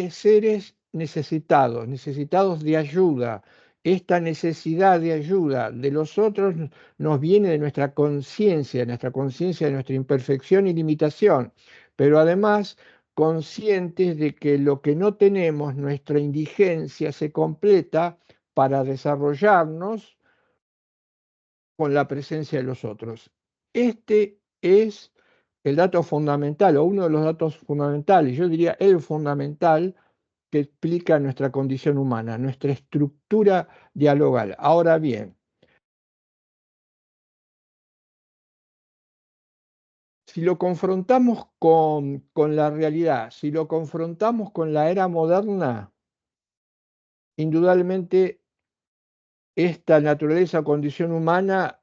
seres necesitados, necesitados de ayuda. Esta necesidad de ayuda de los otros nos viene de nuestra conciencia de nuestra imperfección y limitación, pero además conscientes de que lo que no tenemos, nuestra indigencia, se completa para desarrollarnos con la presencia de los otros. Este es el dato fundamental, o uno de los datos fundamentales, yo diría el fundamental, que explica nuestra condición humana, nuestra estructura dialogal. Ahora bien, si lo confrontamos con la realidad, si lo confrontamos con la era moderna, indudablemente esta naturaleza o condición humana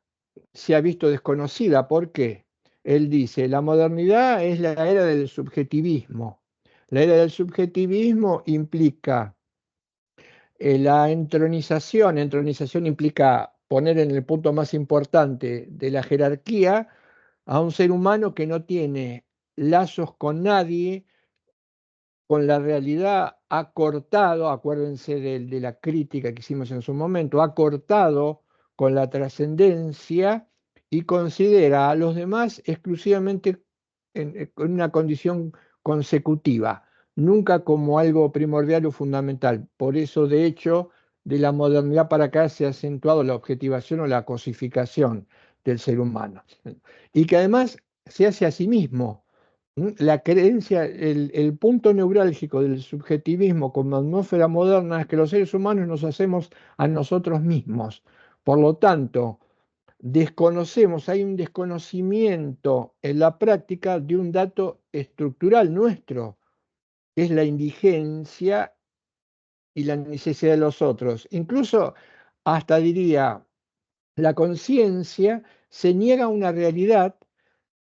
se ha visto desconocida. ¿Por qué? Él dice, la modernidad es la era del subjetivismo. La era del subjetivismo implica la entronización. Entronización implica poner en el punto más importante de la jerarquía a un ser humano que no tiene lazos con nadie, con la realidad, ha cortado, acuérdense de la crítica que hicimos en su momento, ha cortado con la trascendencia y considera a los demás exclusivamente en una condición consecutiva, nunca como algo primordial o fundamental. Por eso, de hecho, de la modernidad para acá se ha acentuado la objetivación o la cosificación del ser humano. Y que además se hace a sí mismo. La creencia, el punto neurálgico del subjetivismo como atmósfera moderna es que los seres humanos nos hacemos a nosotros mismos. Por lo tanto, desconocemos, hay un desconocimiento en la práctica de un dato estructural nuestro, que es la indigencia y la necesidad de los otros. Incluso, hasta diría, la conciencia se niega a una realidad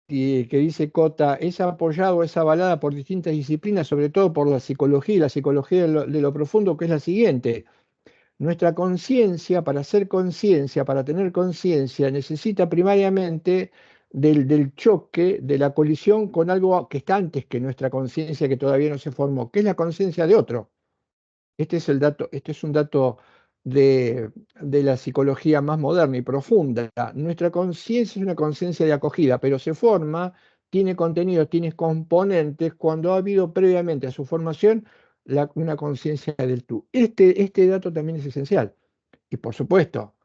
que dice Cota, es apoyado, es avalada por distintas disciplinas, sobre todo por y la psicología de lo profundo, que es la siguiente. Nuestra conciencia, para ser conciencia, para tener conciencia, necesita primariamente del choque, de la colisión con algo que está antes que nuestra conciencia, que todavía no se formó, que es la conciencia de otro. Este es el dato, este es un dato de la psicología más moderna y profunda. Nuestra conciencia es una conciencia de acogida, pero se forma, tiene contenidos, tiene componentes cuando ha habido previamente a su formación una conciencia del tú. Este dato también es esencial. Y por supuesto,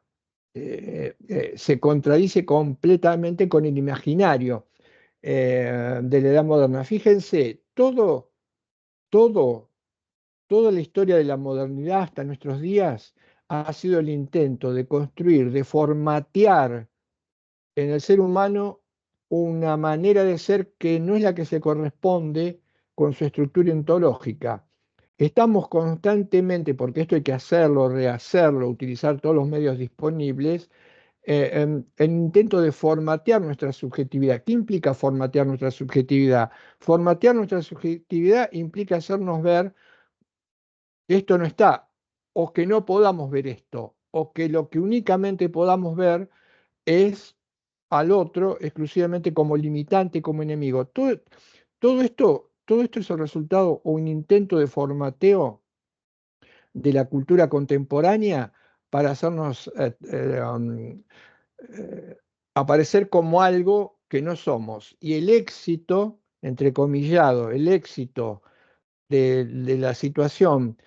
se contradice completamente con el imaginario de la edad moderna. Fíjense, todo toda la historia de la modernidad hasta nuestros días ha sido el intento de construir, de formatear en el ser humano una manera de ser que no es la que se corresponde con su estructura ontológica. Estamos constantemente, porque esto hay que hacerlo, rehacerlo, utilizar todos los medios disponibles, en intento de formatear nuestra subjetividad. ¿Qué implica formatear nuestra subjetividad? Formatear nuestra subjetividad implica hacernos ver que esto no está, o que no podamos ver esto, o que lo que únicamente podamos ver es al otro exclusivamente como limitante, como enemigo. Todo esto es el resultado o un intento de formateo de la cultura contemporánea para hacernos eh, aparecer como algo que no somos. Y el éxito, entrecomillado, el éxito de la situación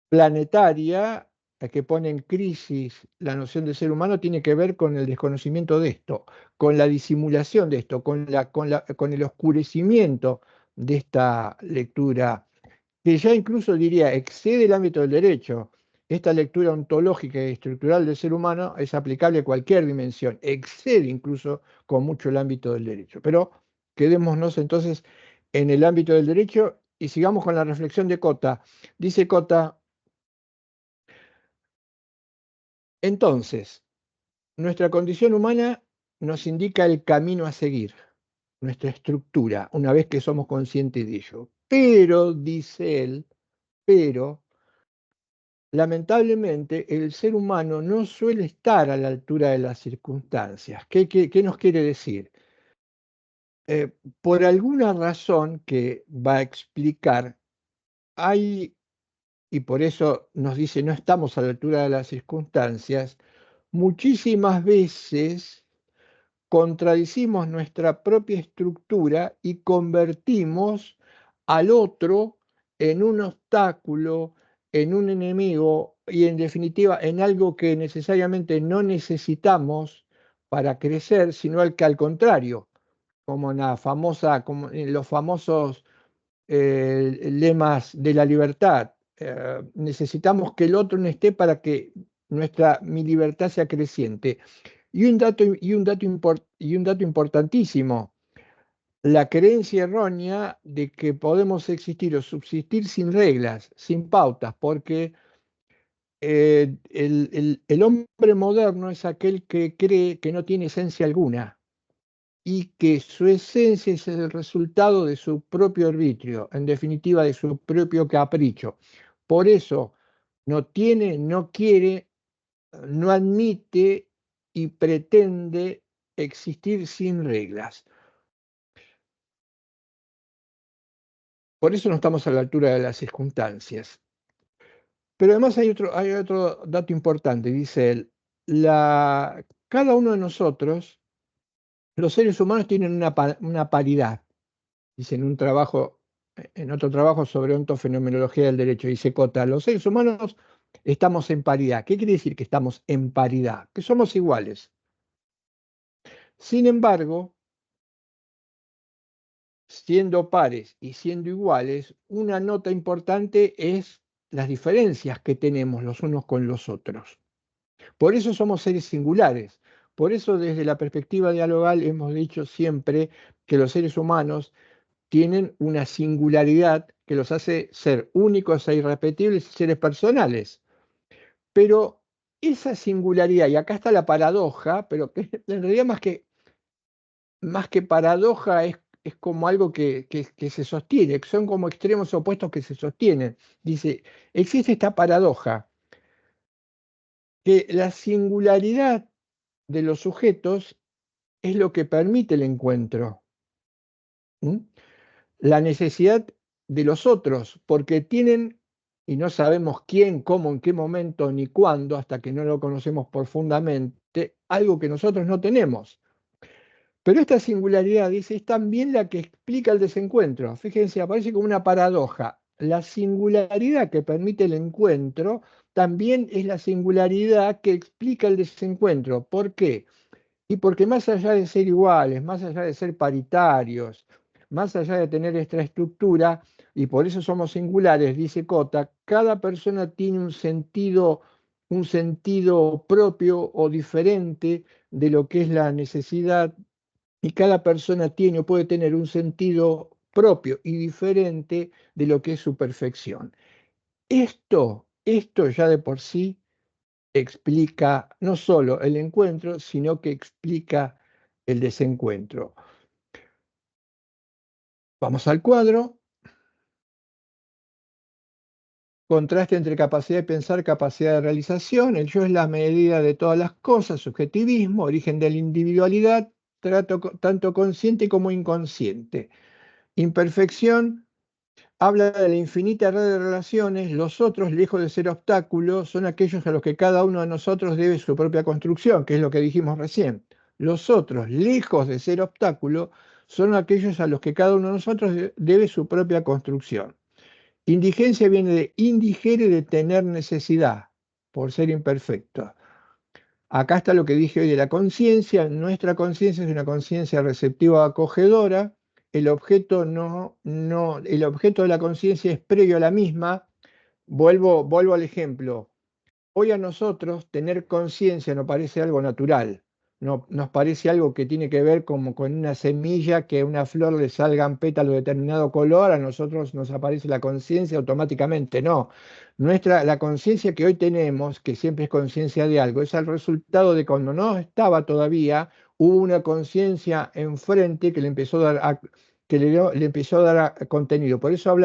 planetaria que pone en crisis la noción de ser humano tiene que ver con el desconocimiento de esto, con la disimulación de esto, con el oscurecimiento de esta lectura, que ya incluso diría excede el ámbito del derecho. Esta lectura ontológica y estructural del ser humano es aplicable a cualquier dimensión, excede incluso con mucho el ámbito del derecho. Pero quedémonos entonces en el ámbito del derecho y sigamos con la reflexión de Cota. Dice Cota, entonces, nuestra condición humana nos indica el camino a seguir, nuestra estructura, una vez que somos conscientes de ello. Pero, dice él, pero lamentablemente el ser humano no suele estar a la altura de las circunstancias. ¿Qué nos quiere decir? Por alguna razón que va a explicar, hay, y por eso nos dice no estamos a la altura de las circunstancias, muchísimas veces contradicimos nuestra propia estructura y convertimos al otro en un obstáculo, en un enemigo y en definitiva en algo que necesariamente no necesitamos para crecer, sino al que al contrario, como en la famosa, como en los famosos lemas de la libertad. Necesitamos que el otro no esté para que mi libertad sea creciente. Y un dato importantísimo, la creencia errónea de que podemos existir o subsistir sin reglas, sin pautas, porque el hombre moderno es aquel que cree que no tiene esencia alguna y que su esencia es el resultado de su propio arbitrio, en definitiva de su propio capricho. Por eso no tiene, no quiere, no admite y pretende existir sin reglas. Por eso no estamos a la altura de las circunstancias. Pero además hay otro dato importante, dice él. Cada uno de nosotros, los seres humanos, tienen una paridad. Dice en otro trabajo sobre ontofenomenología del derecho, dice Cota, los seres humanos estamos en paridad. ¿Qué quiere decir que estamos en paridad? Que somos iguales. Sin embargo, siendo pares y siendo iguales, una nota importante es las diferencias que tenemos los unos con los otros. Por eso somos seres singulares. Por eso desde la perspectiva dialogal hemos dicho siempre que los seres humanos tienen una singularidad que los hace ser únicos e irrepetibles y seres personales. Pero esa singularidad, y acá está la paradoja, pero que en realidad más que paradoja es como algo que se sostiene, que son como extremos opuestos que se sostienen. Dice, existe esta paradoja, que la singularidad de los sujetos es lo que permite el encuentro. ¿Mm? La necesidad de los otros, porque tienen, y no sabemos quién, cómo, en qué momento, ni cuándo, hasta que no lo conocemos profundamente, algo que nosotros no tenemos. Pero esta singularidad, dice, es también la que explica el desencuentro. Fíjense, aparece como una paradoja. La singularidad que permite el encuentro también es la singularidad que explica el desencuentro. ¿Por qué? Y porque más allá de ser iguales, más allá de ser paritarios, más allá de tener esta estructura, y por eso somos singulares, dice Cota, cada persona tiene un sentido propio o diferente de lo que es la necesidad, y cada persona tiene o puede tener un sentido propio y diferente de lo que es su perfección. Esto ya de por sí explica no solo el encuentro, sino que explica el desencuentro. Vamos al cuadro. Contraste entre capacidad de pensar, capacidad de realización. El yo es la medida de todas las cosas, subjetivismo, origen de la individualidad, tanto consciente como inconsciente. Imperfección, habla de la infinita red de relaciones. Los otros, lejos de ser obstáculos, son aquellos a los que cada uno de nosotros debe su propia construcción, que es lo que dijimos recién. Los otros, lejos de ser obstáculos, son aquellos a los que cada uno de nosotros debe su propia construcción. Indigencia viene de indigere, de tener necesidad, por ser imperfecto. Acá está lo que dije hoy de la conciencia. Nuestra conciencia es una conciencia receptiva acogedora. El objeto de la conciencia es previo a la misma. Vuelvo al ejemplo. Hoy a nosotros tener conciencia nos parece algo natural, no, nos parece algo que tiene que ver como con una semilla, que a una flor le salgan pétalos de determinado color, a nosotros nos aparece la conciencia automáticamente. No, la conciencia que hoy tenemos, que siempre es conciencia de algo, es el resultado de cuando no estaba todavía, hubo una conciencia enfrente que le empezó que le empezó a dar contenido. Por eso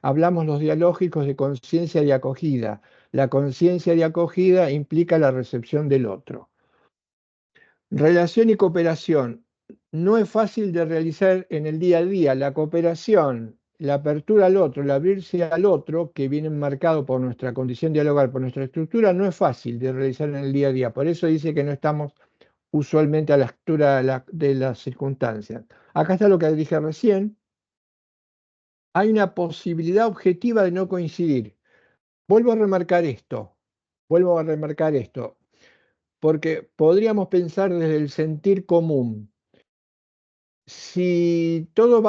hablamos los dialógicos de conciencia y acogida. La conciencia de acogida implica la recepción del otro. Relación y cooperación. No es fácil de realizar en el día a día. La cooperación, la apertura al otro, el abrirse al otro, que viene marcado por nuestra condición dialogal, por nuestra estructura, no es fácil de realizar en el día a día. Por eso dice que no estamos usualmente a la altura de las circunstancias. Acá está lo que dije recién. Hay una posibilidad objetiva de no coincidir. Vuelvo a remarcar esto. Vuelvo a remarcar esto. Porque podríamos pensar desde el sentir común. Si todo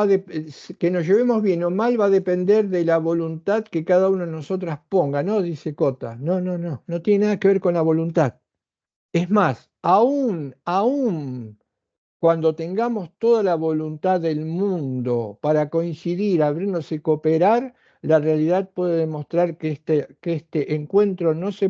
que nos llevemos bien o mal va a depender de la voluntad que cada uno de nosotras ponga, ¿no? Dice Cota. No, no, no, no tiene nada que ver con la voluntad. Es más, aún cuando tengamos toda la voluntad del mundo para coincidir, abrirnos y cooperar, la realidad puede demostrar que este encuentro no se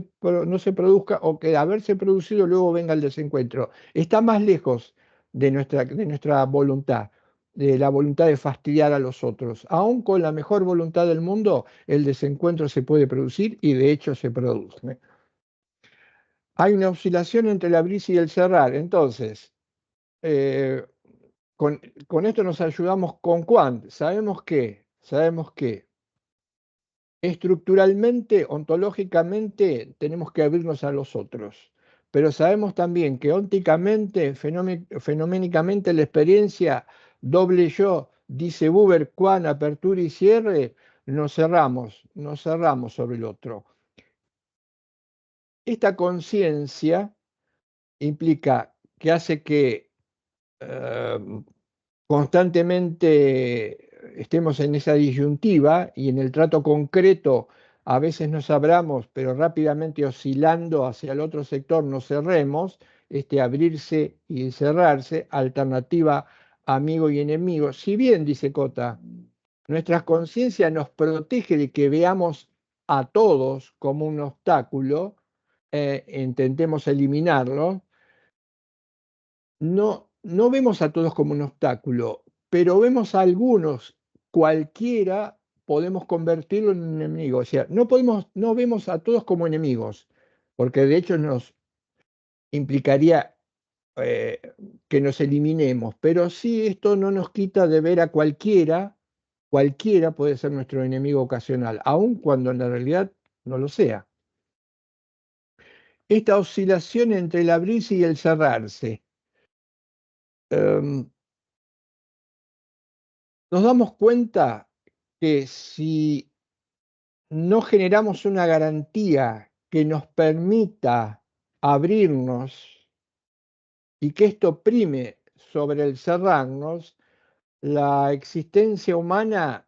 produzca o que de haberse producido luego venga el desencuentro. Está más lejos de nuestra voluntad, de la voluntad de fastidiar a los otros. Aún con la mejor voluntad del mundo, el desencuentro se puede producir y de hecho se produce. Hay una oscilación entre el abrirse y el cerrar. Entonces, eh, con esto nos ayudamos con Quant. Sabemos que estructuralmente, ontológicamente, tenemos que abrirnos a los otros. Pero sabemos también que ónticamente, fenoménicamente, la experiencia doble yo, dice Buber, Quant, apertura y cierre, nos cerramos sobre el otro. Esta conciencia implica que hace que constantemente estemos en esa disyuntiva y en el trato concreto a veces nos abramos, pero rápidamente oscilando hacia el otro sector nos cerremos, este abrirse y cerrarse, alternativa amigo y enemigo. Si bien, dice Cota, nuestra conciencia nos protege de que veamos a todos como un obstáculo, intentemos eliminarlo, no vemos a todos como un obstáculo, pero vemos a algunos, cualquiera, podemos convertirlo en un enemigo. O sea, no vemos a todos como enemigos, porque de hecho nos implicaría eh, que nos eliminemos, pero sí esto no nos quita de ver a cualquiera puede ser nuestro enemigo ocasional, aun cuando en la realidad no lo sea. Esta oscilación entre el abrirse y el cerrarse. em, Nos damos cuenta que si no generamos una garantía que nos permita abrirnos y que esto prime sobre el cerrarnos, la existencia humana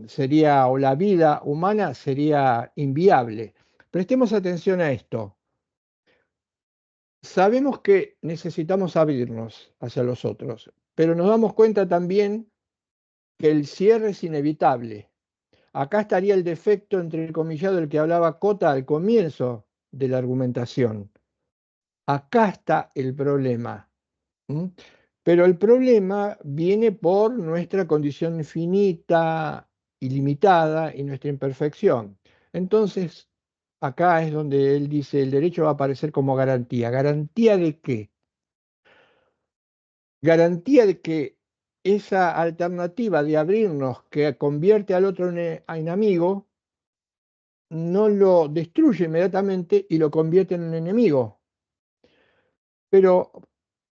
sería, o la vida humana sería inviable. Prestemos atención a esto. Sabemos que necesitamos abrirnos hacia los otros, pero nos damos cuenta también que el cierre es inevitable. Acá estaría el defecto entrecomillado del que hablaba Cota al comienzo de la argumentación. Acá está el problema. ¿M? Pero el problema viene por nuestra condición finita, ilimitada y nuestra imperfección. Entonces, acá es donde él dice, el derecho va a aparecer como garantía. ¿Garantía de qué? Garantía de que esa alternativa de abrirnos que convierte al otro en amigo, no lo destruye inmediatamente y lo convierte en un enemigo. Pero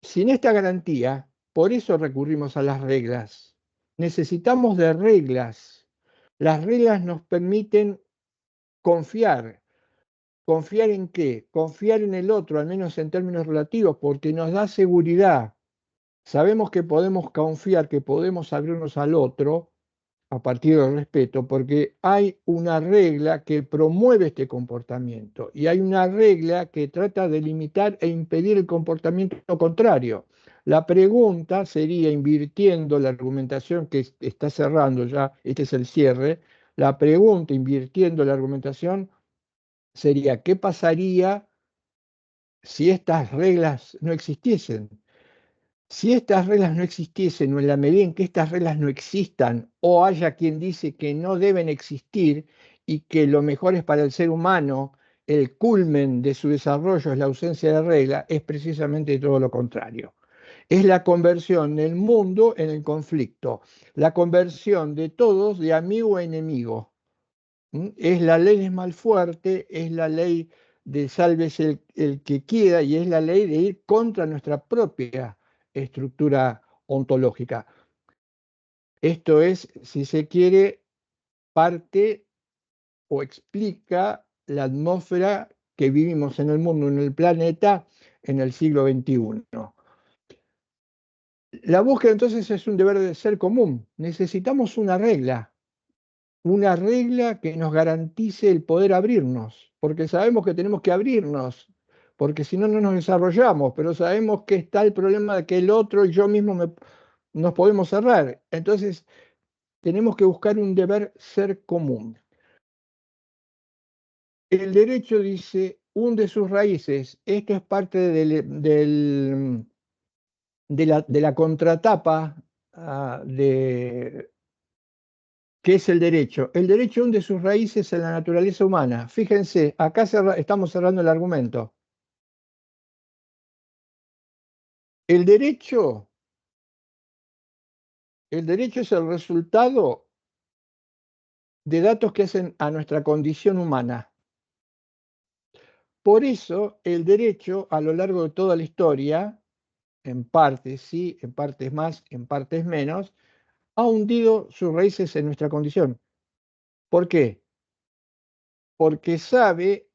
sin esta garantía, por eso recurrimos a las reglas. Necesitamos de reglas. Las reglas nos permiten confiar. ¿Confiar en qué? Confiar en el otro, al menos en términos relativos, porque nos da seguridad. Sabemos que podemos confiar, que podemos abrirnos al otro a partir del respeto, porque hay una regla que promueve este comportamiento y hay una regla que trata de limitar e impedir el comportamiento contrario. La pregunta sería, invirtiendo la argumentación que está cerrando ya, este es el cierre, la pregunta, invirtiendo la argumentación, sería, ¿qué pasaría si estas reglas no existiesen? Si estas reglas no existiesen, o en la medida en que estas reglas no existan, o haya quien dice que no deben existir y que lo mejor es para el ser humano, el culmen de su desarrollo es la ausencia de regla, es precisamente todo lo contrario. Es la conversión del mundo en el conflicto, la conversión de todos de amigo a enemigo. Es la ley del mal fuerte, es la ley de sálvese el que quiera y es la ley de ir contra nuestra propia estructura ontológica. Esto es, si se quiere, parte o explica la atmósfera que vivimos en el mundo, en el planeta, en el siglo XXI. La búsqueda entonces es un deber de ser común. Necesitamos una regla que nos garantice el poder abrirnos, porque sabemos que tenemos que abrirnos, porque si no, no nos desarrollamos, pero sabemos que está el problema de que el otro y yo mismo nos podemos cerrar. Entonces, tenemos que buscar un deber ser común. El derecho dice, hunde sus raíces. Esto es parte de la contratapa de ¿qué es el derecho? El derecho hunde sus raíces en la naturaleza humana. Fíjense, acá estamos cerrando el argumento. El derecho, el derecho es el resultado de datos que hacen a nuestra condición humana. Por eso, el derecho, a lo largo de toda la historia, en partes sí, en partes más, en partes menos, ha hundido sus raíces en nuestra condición. ¿Por qué? Porque sabe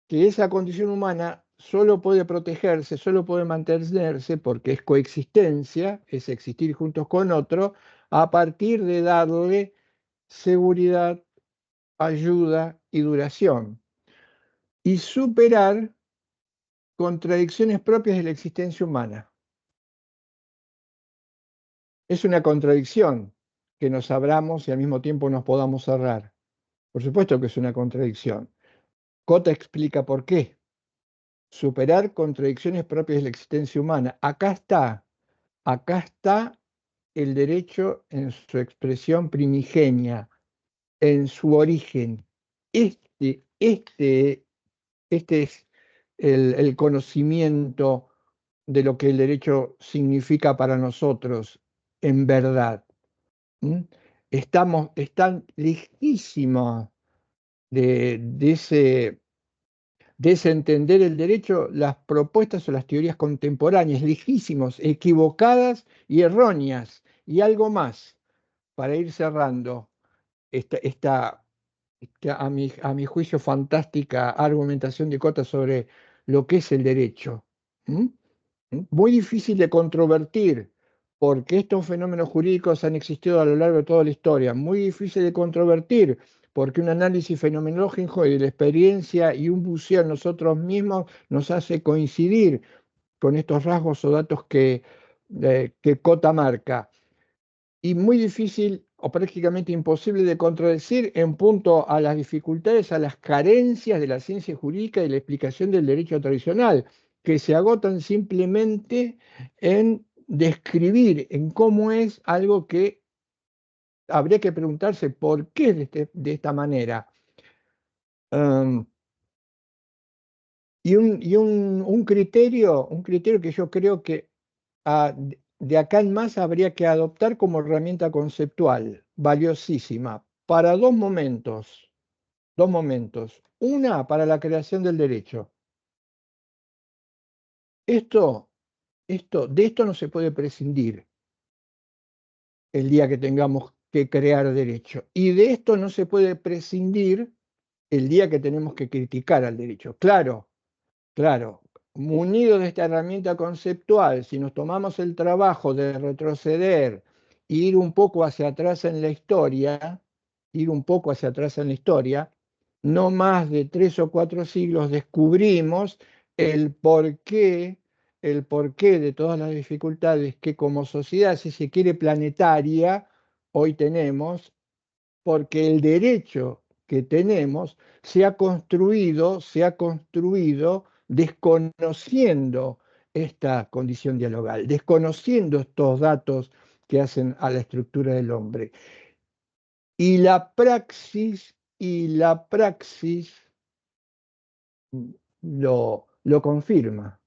que esa condición humana solo puede protegerse, solo puede mantenerse, porque es coexistencia, es existir juntos con otro, a partir de darle seguridad, ayuda y duración. Y superar contradicciones propias de la existencia humana. Es una contradicción que nos abramos y al mismo tiempo nos podamos cerrar. Por supuesto que es una contradicción. Kota explica por qué. Superar contradicciones propias de la existencia humana. Acá está el derecho en su expresión primigenia, en su origen. Este es el conocimiento de lo que el derecho significa para nosotros en verdad. ¿Mm? Están lejísimos de ese entender el derecho las propuestas o las teorías contemporáneas, lejísimos, equivocadas y erróneas. Y algo más, para ir cerrando esta a mi juicio, fantástica argumentación de Cota sobre lo que es el derecho. ¿Mm? Muy difícil de controvertir, porque estos fenómenos jurídicos han existido a lo largo de toda la historia. Muy difícil de controvertir, porque un análisis fenomenológico y de la experiencia y un buceo en nosotros mismos nos hace coincidir con estos rasgos o datos que Cota marca. Y muy difícil o prácticamente imposible de contradecir en punto a las dificultades, a las carencias de la ciencia jurídica y la explicación del derecho tradicional, que se agotan simplemente en describir en cómo es algo que habría que preguntarse por qué de esta manera. Um, un criterio que yo creo que de acá en más habría que adoptar como herramienta conceptual, valiosísima, para dos momentos. Una, para la creación del derecho. Esto, de esto no se puede prescindir el día que tengamos que crear derecho. Y de esto no se puede prescindir el día que tenemos que criticar al derecho. Claro, claro, munido de esta herramienta conceptual, si nos tomamos el trabajo de retroceder e ir un poco hacia atrás en la historia, ir un poco hacia atrás en la historia, no más de 3 o 4 siglos descubrimos el porqué, el porqué de todas las dificultades que como sociedad, si se quiere planetaria, hoy tenemos, porque el derecho que tenemos se ha construido desconociendo esta condición dialogal, desconociendo estos datos que hacen a la estructura del hombre. Y la praxis lo confirma.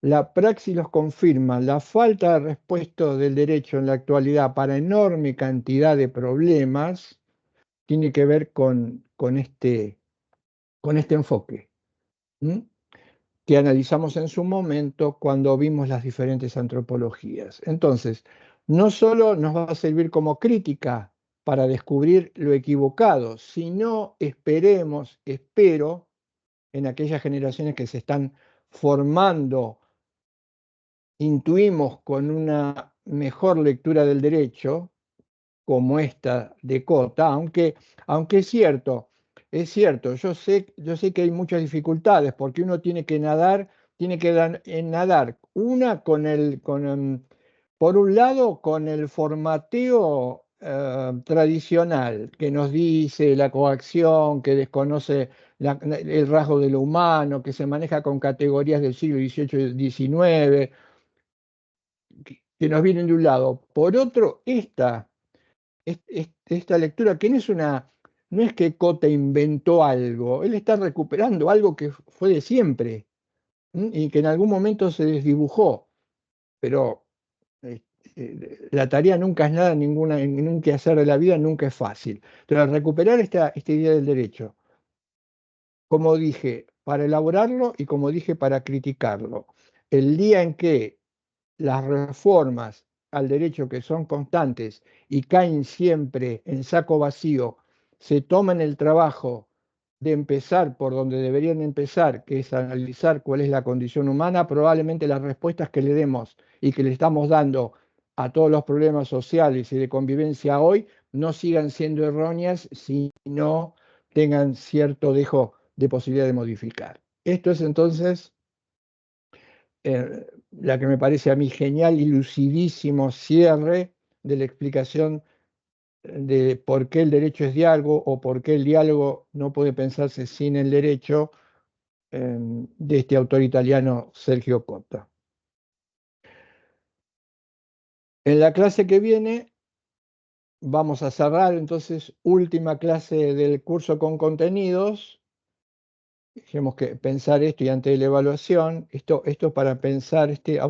La praxis los confirma. La falta de respuesta del derecho en la actualidad para enorme cantidad de problemas tiene que ver con este enfoque, ¿m? Que analizamos en su momento cuando vimos las diferentes antropologías. Entonces, no solo nos va a servir como crítica para descubrir lo equivocado, sino espero, en aquellas generaciones que se están formando, intuimos con una mejor lectura del derecho, como esta de Cota, aunque es cierto, yo sé que hay muchas dificultades, porque uno tiene que nadar, una por un lado, con el formateo tradicional, que nos dice la coacción, que desconoce el rasgo de lo humano, que se maneja con categorías del siglo XVIII y XIX, que nos vienen de un lado. Por otro, esta lectura, que no es que Cota inventó algo, él está recuperando algo que fue de siempre, y que en algún momento se desdibujó, pero la tarea nunca es nada, en un quehacer de la vida nunca es fácil. Entonces, recuperar esta idea del derecho, como dije, para elaborarlo y como dije, para criticarlo. El día en que las reformas al derecho, que son constantes y caen siempre en saco vacío, se toman el trabajo de empezar por donde deberían empezar, que es analizar cuál es la condición humana, probablemente las respuestas que le demos y que le estamos dando a todos los problemas sociales y de convivencia hoy no sigan siendo erróneas, sino tengan cierto dejo de posibilidad de modificar. Esto es entonces la que me parece a mí genial y lucidísimo cierre de la explicación de por qué el derecho es diálogo, o por qué el diálogo no puede pensarse sin el derecho, de este autor italiano Sergio Cota. En la clase que viene vamos a cerrar entonces última clase del curso con contenidos. Tenemos que pensar esto, y antes de la evaluación, esto para pensar este